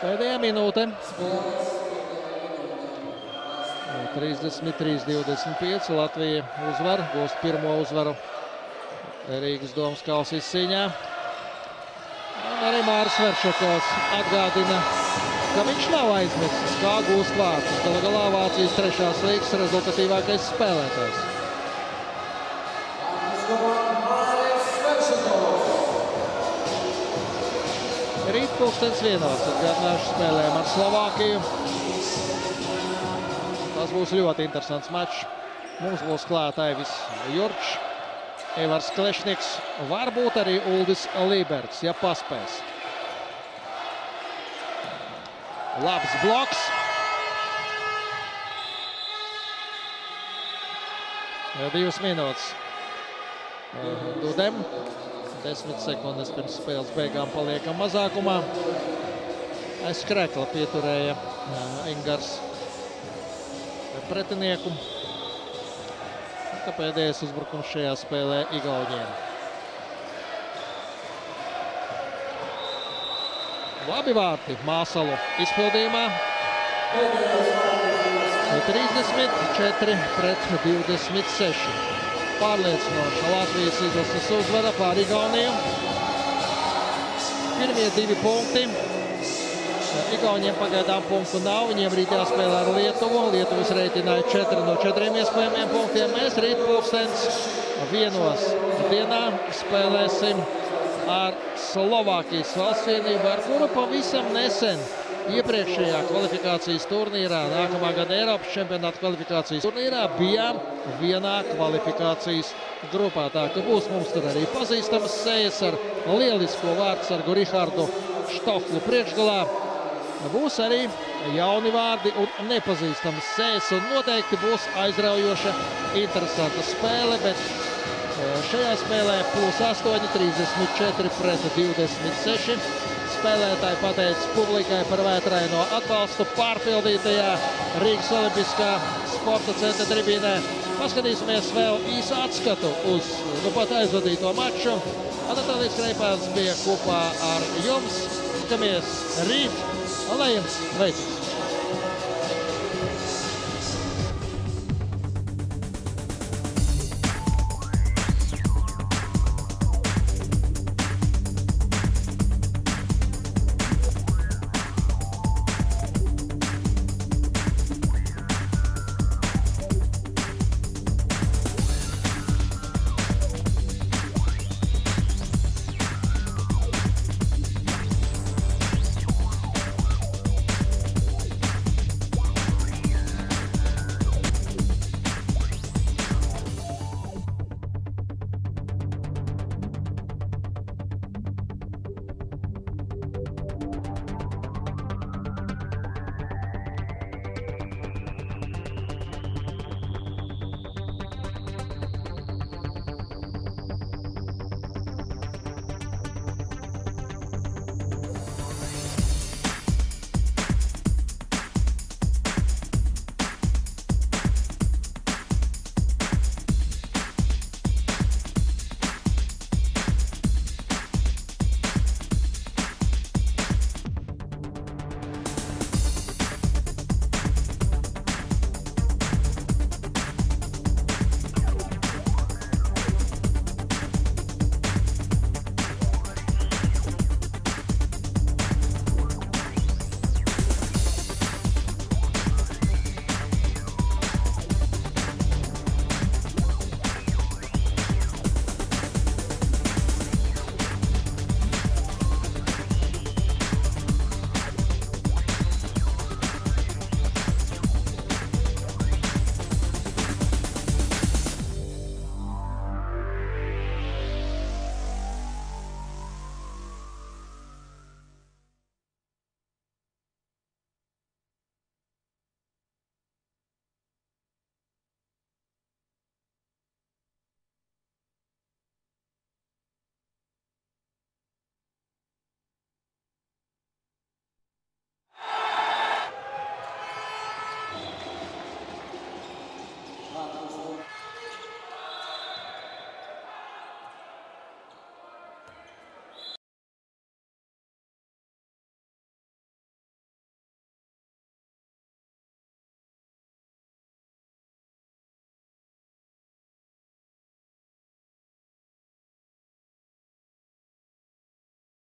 Pēdējā minūte. 33-25. Latvija uzvar, gūst pirmo uzvaru Rīgas domas kausa izcīņā. Arī Māris Veršakovs atgādina, ka viņš nav aizmirsis, kā gūst vārtus. Galu galā Vācijas 3. līgas rezultatīvākais spēlētājs. Rīt 1:00 atgādināšu spēlēm ar Slovākiju. Tas būs ļoti interesants mačs. Mums būs klāt Aivis Jurčs, Evars Klešniks, varbūt arī Uldis Līberts, ja paspēs. Labs bloks. Jau 2 minūtes. Dudem. 10 sekundes pirms spēles beigām paliekam mazākumā. Aiz skrekla pieturēja Ingars pretinieku. Pēdējais uzbrukums šajā spēlē Igauņiem. Labi vārti Māsalu izpildījumā. 34-26. Pārliecinoša Latvijas izlases uzvara pār Igauniju. Pirmie 2 punkti. Igauņiem pagaidām punktu nav, viņiem rīt jāspēlē ar Lietuvu. Lietuvas reiķināja 4 no 4 iespējamiem punktiem. Mēs rīt 1:00 spēlēsim ar Slovākijas valsts vienību, ar kuru pavisam nesen iepriekšējā kvalifikācijas turnīrā, nākamā gada Eiropas čempionāta kvalifikācijas turnīrā bijām vienā kvalifikācijas grupā. Tā ka būs mums tur arī pazīstamas sejas ar lielisko vārdsargu Rihardu Štohlu priekšgalā. Būs arī jauni vārdi un nepazīstamas sejas, un noteikti būs aizraujoša, interesanta spēle, bet šajā spēlē +8, 34 pret 26. Spēlētāji pateica publikai par vētraino atbalstu pārpildītajā Rīgas Olimpiskā sporta centra tribīnē. Paskatīsimies vēl īsu atskatu uz pat aizvadīto maču. Anatālijs Kreipāns bija kopā ar jums. Tikamies rīt, lai jums veicas!